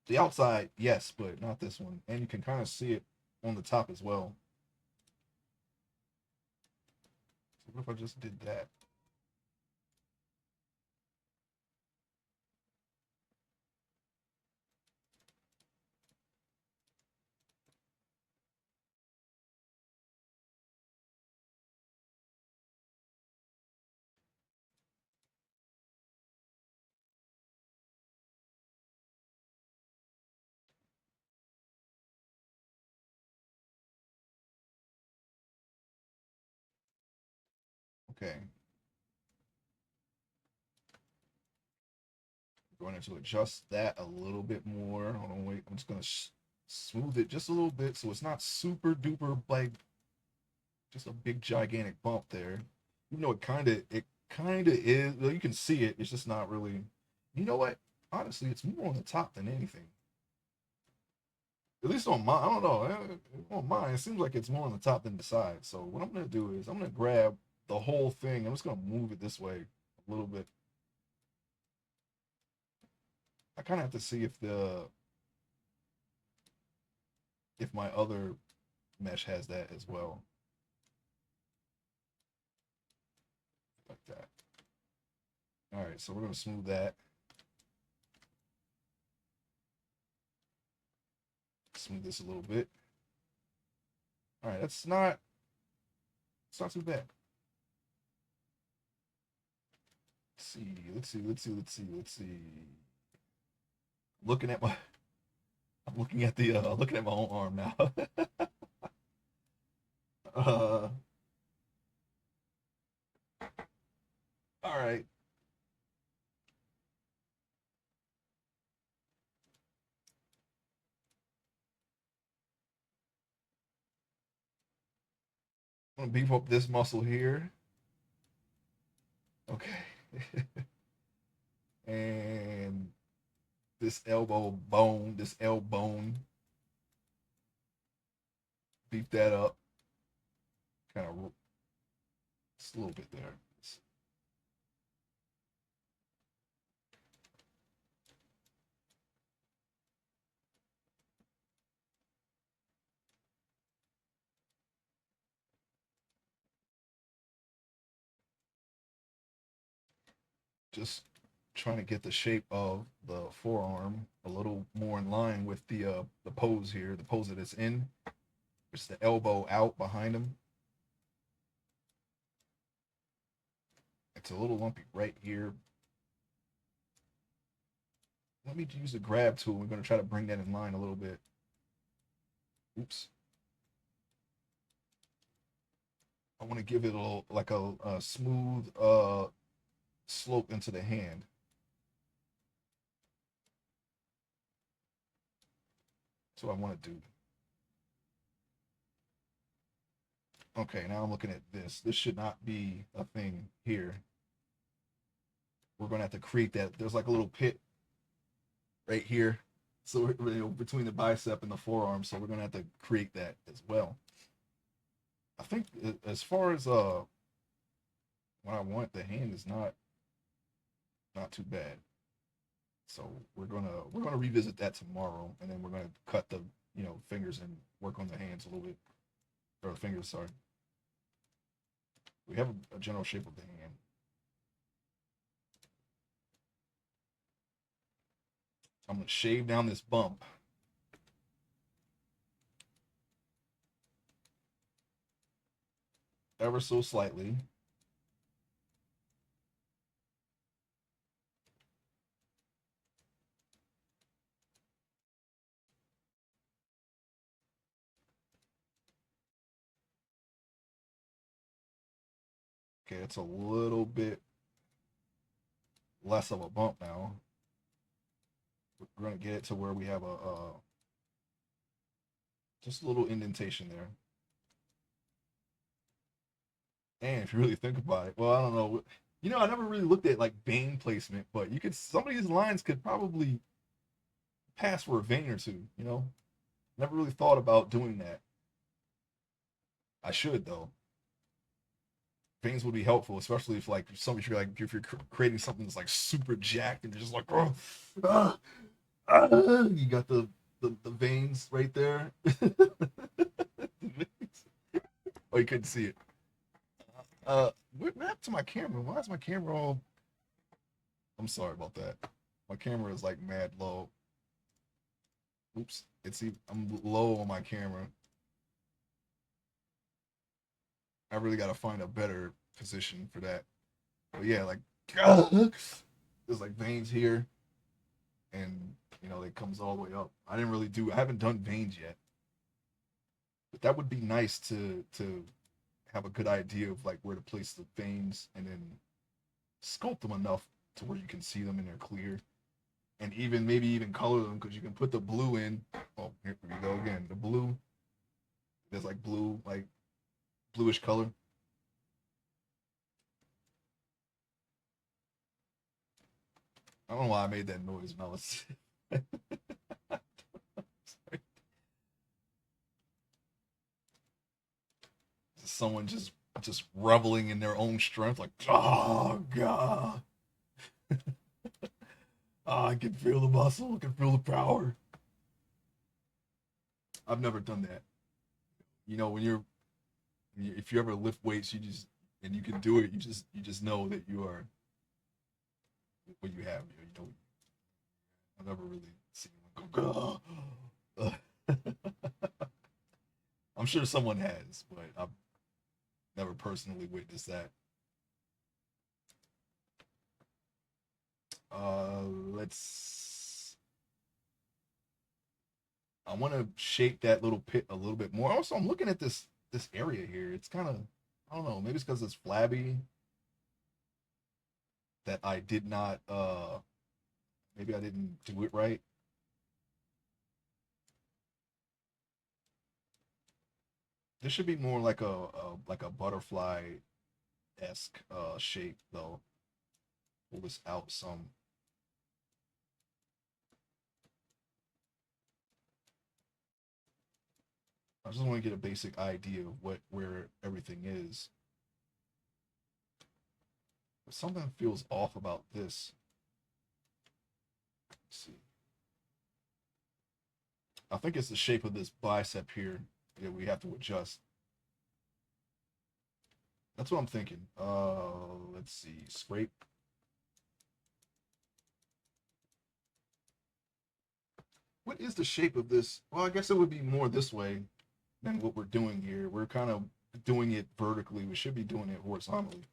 The outside, yes, but not this one. And you can kind of see it on the top as well. So what if I just did that? Okay. I'm going to adjust that a little bit more. Hold on, wait. I'm just going to smooth it just a little bit so it's not super duper like just a big gigantic bump there. Even though it kind of is. Well, you can see it. It's just not really. You know what? Honestly, it's more on the top than anything. At least on mine, I don't know. On mine, it seems like it's more on the top than the side. So what I'm gonna do is I'm gonna grab the whole thing. I'm just gonna move it this way a little bit. I kind of have to see if my other mesh has that as well, like that. All right, so we're gonna smooth that. Smooth this a little bit. All right, it's not too bad. Let's see. Looking at my, I'm looking at my own arm now. uh, all right. I'm gonna beef up this muscle here. Okay. And this elbow bone, this L bone, beef that up. Kind of just a little bit there. Just trying to get the shape of the forearm a little more in line with the pose here, the pose that it's in. It's the elbow out behind him. It's a little lumpy right here. Let me use the grab tool. We're going to try to bring that in line a little bit. Oops. I want to give it a little, like a smooth slope into the hand. That's what I want to do. Okay, now I'm looking at this. This should not be a thing here. We're going to have to create that. There's like a little pit right here. So we're between the bicep and the forearm. So we're going to have to create that as well. I think as far as what I want, the hand is not too bad. So we're gonna revisit that tomorrow, and then we're gonna cut the fingers and work on the hands a little bit, or the fingers. Sorry. We have a general shape of the hand. I'm gonna shave down this bump. Ever so slightly. Okay, it's a little bit less of a bump now. We're gonna get it to where we have a just a little indentation there. And if you really think about it, well, I don't know. I never really looked at like vein placement, but you could some of these lines could probably pass for a vein or two. Never really thought about doing that. I should though. Veins would be helpful, especially if like if you're creating something that's like super jacked and you're just like, oh, ah, you got the veins right there. Oh, you couldn't see it. What happened to my camera? Why is my camera all? I'm sorry about that. My camera is like mad low. Oops, I'm low on my camera. I really got to find a better position for that. But yeah, like there's like veins here, and it comes all the way up. I haven't done veins yet, but that would be nice to have a good idea of like where to place the veins and then sculpt them enough to where you can see them and they're clear, and maybe even color them because you can put the blue in. Oh, here we go again. The blue. There's like blue, like bluish color. I don't know why I made that noise when I was. Someone just reveling in their own strength, like, oh god. I can feel the muscle. I can feel the power. I've never done that. You know, if you ever lift weights, you just and you can do it. You just know that you are what you have. You know, I've never really seen one go. I'm sure someone has, but I've never personally witnessed that. Let's. I want to shape that little pit a little bit more. Also, I'm looking at this area here. It's kind of, I don't know. Maybe it's because it's flabby that I did not. Maybe I didn't do it right. This should be more like a butterfly esque shape though. Pull this out some. I just want to get a basic idea of where everything is. But something feels off about this. Let's see. I think it's the shape of this bicep here that we have to adjust. That's what I'm thinking. Let's see. Scrape. What is the shape of this? Well, I guess it would be more this way than what we're doing here. We're kind of doing it vertically. We should be doing it horizontally.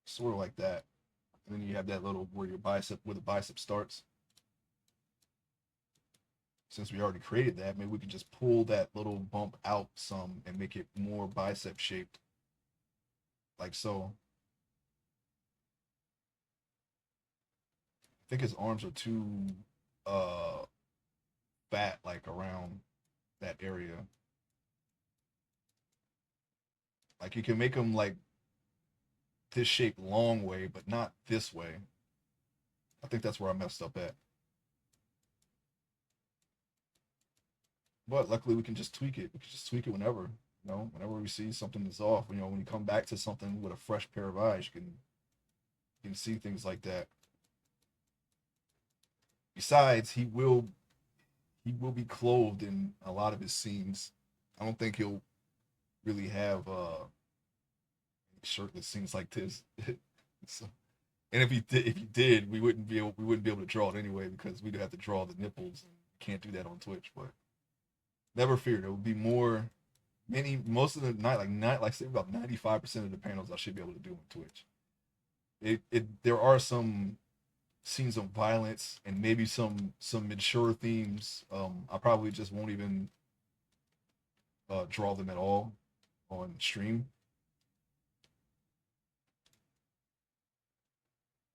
Sort of like that. And then you have that little where the bicep starts. Since we already created that, maybe we can just pull that little bump out some and make it more bicep shaped. Like so. I think his arms are too uh fat, like around that area. Like you can make them like this shape long way, but not this way. I think that's where I messed up at. But luckily we can just tweak it. We can just tweak it whenever. Whenever we see something that's off. When you come back to something with a fresh pair of eyes, you can see things like that. Besides, he will be clothed in a lot of his scenes. I don't think he'll really have shirtless scenes like this. So, and if he did, we wouldn't be able to draw it anyway because we'd have to draw the nipples. And you can't do that on Twitch. But never fear, there will be more. Most of the night, like say about 95% of the panels I should be able to do on Twitch. There are some scenes of violence and maybe some mature themes. I probably just won't even draw them at all on stream.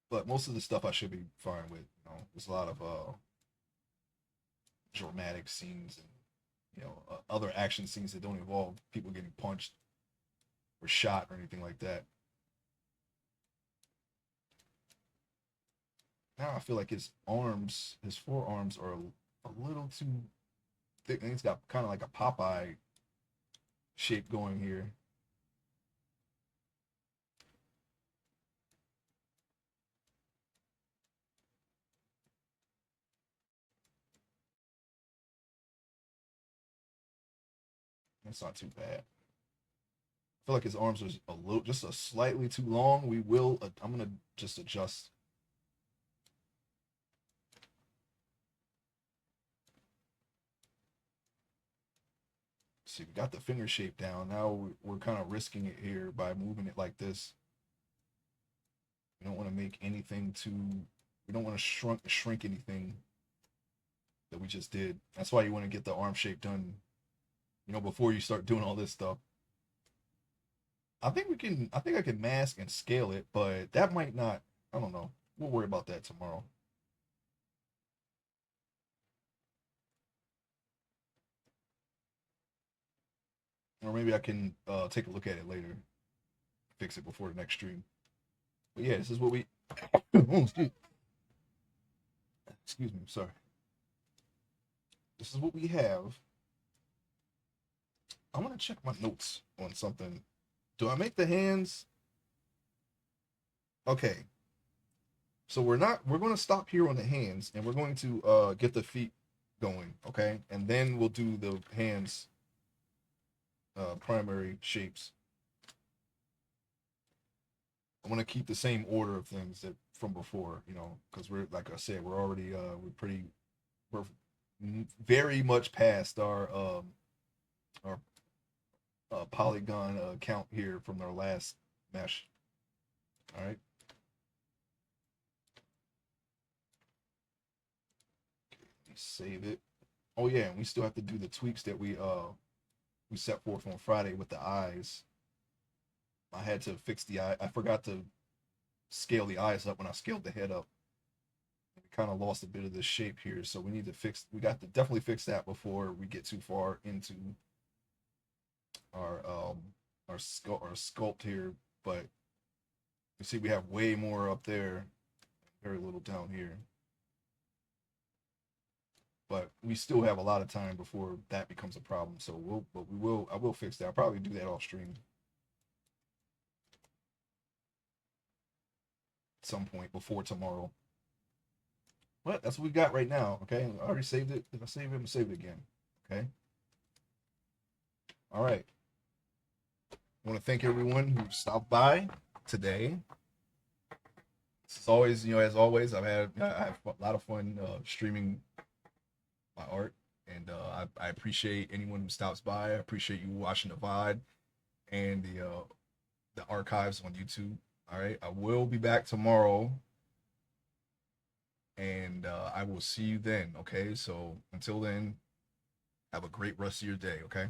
But most of the stuff I should be fine with. There's a lot of dramatic scenes and other action scenes that don't involve people getting punched or shot or anything like that. Now I feel like his forearms are a little too thick. And he's got kind of like a Popeye shape going here. That's not too bad. I feel like his arms are just a slightly too long. I'm gonna just adjust. See, we got the finger shape down. Now we're kind of risking it here by moving it like this. We don't want to make anything too. We don't want to shrink anything that we just did. That's why you want to get the arm shape done, before you start doing all this stuff. I think we can. I think I can mask and scale it, but that might not. I don't know. We'll worry about that tomorrow. Or maybe I can take a look at it later, fix it before the next stream. But yeah, this is what we. Oh, excuse me. Sorry. This is what we have. I want to check my notes on something. Do I make the hands? Okay. So we're going to stop here on the hands and we're going to get the feet going, okay? And then we'll do the hands primary shapes. I want to keep the same order of things that from before, you know, because we're like I said, we're already we're very much past our polygon count here from our last mesh. All right. Okay, let me save it. Oh yeah, and we still have to do the tweaks that we set forth on Friday with the eyes. I had to fix the eye. I forgot to scale the eyes up when I scaled the head up. We kind of lost a bit of the shape here, so we need to fix. We got to definitely fix that before we get too far into our sculpt here. But you see, we have way more up there, very little down here. But we still have a lot of time before that becomes a problem. So I will fix that. I'll probably do that off stream at some point before tomorrow. But that's what we got right now. Okay, I already saved it. If I save it, I'm gonna save it again. Okay. All right. I want to thank everyone who stopped by today. As always, you know, as always, I have a lot of fun streaming my art, and I appreciate anyone who stops by. I appreciate you watching the VOD and the archives on YouTube. All right, I will be back tomorrow, and I will see you then. Okay, so until then, have a great rest of your day. Okay.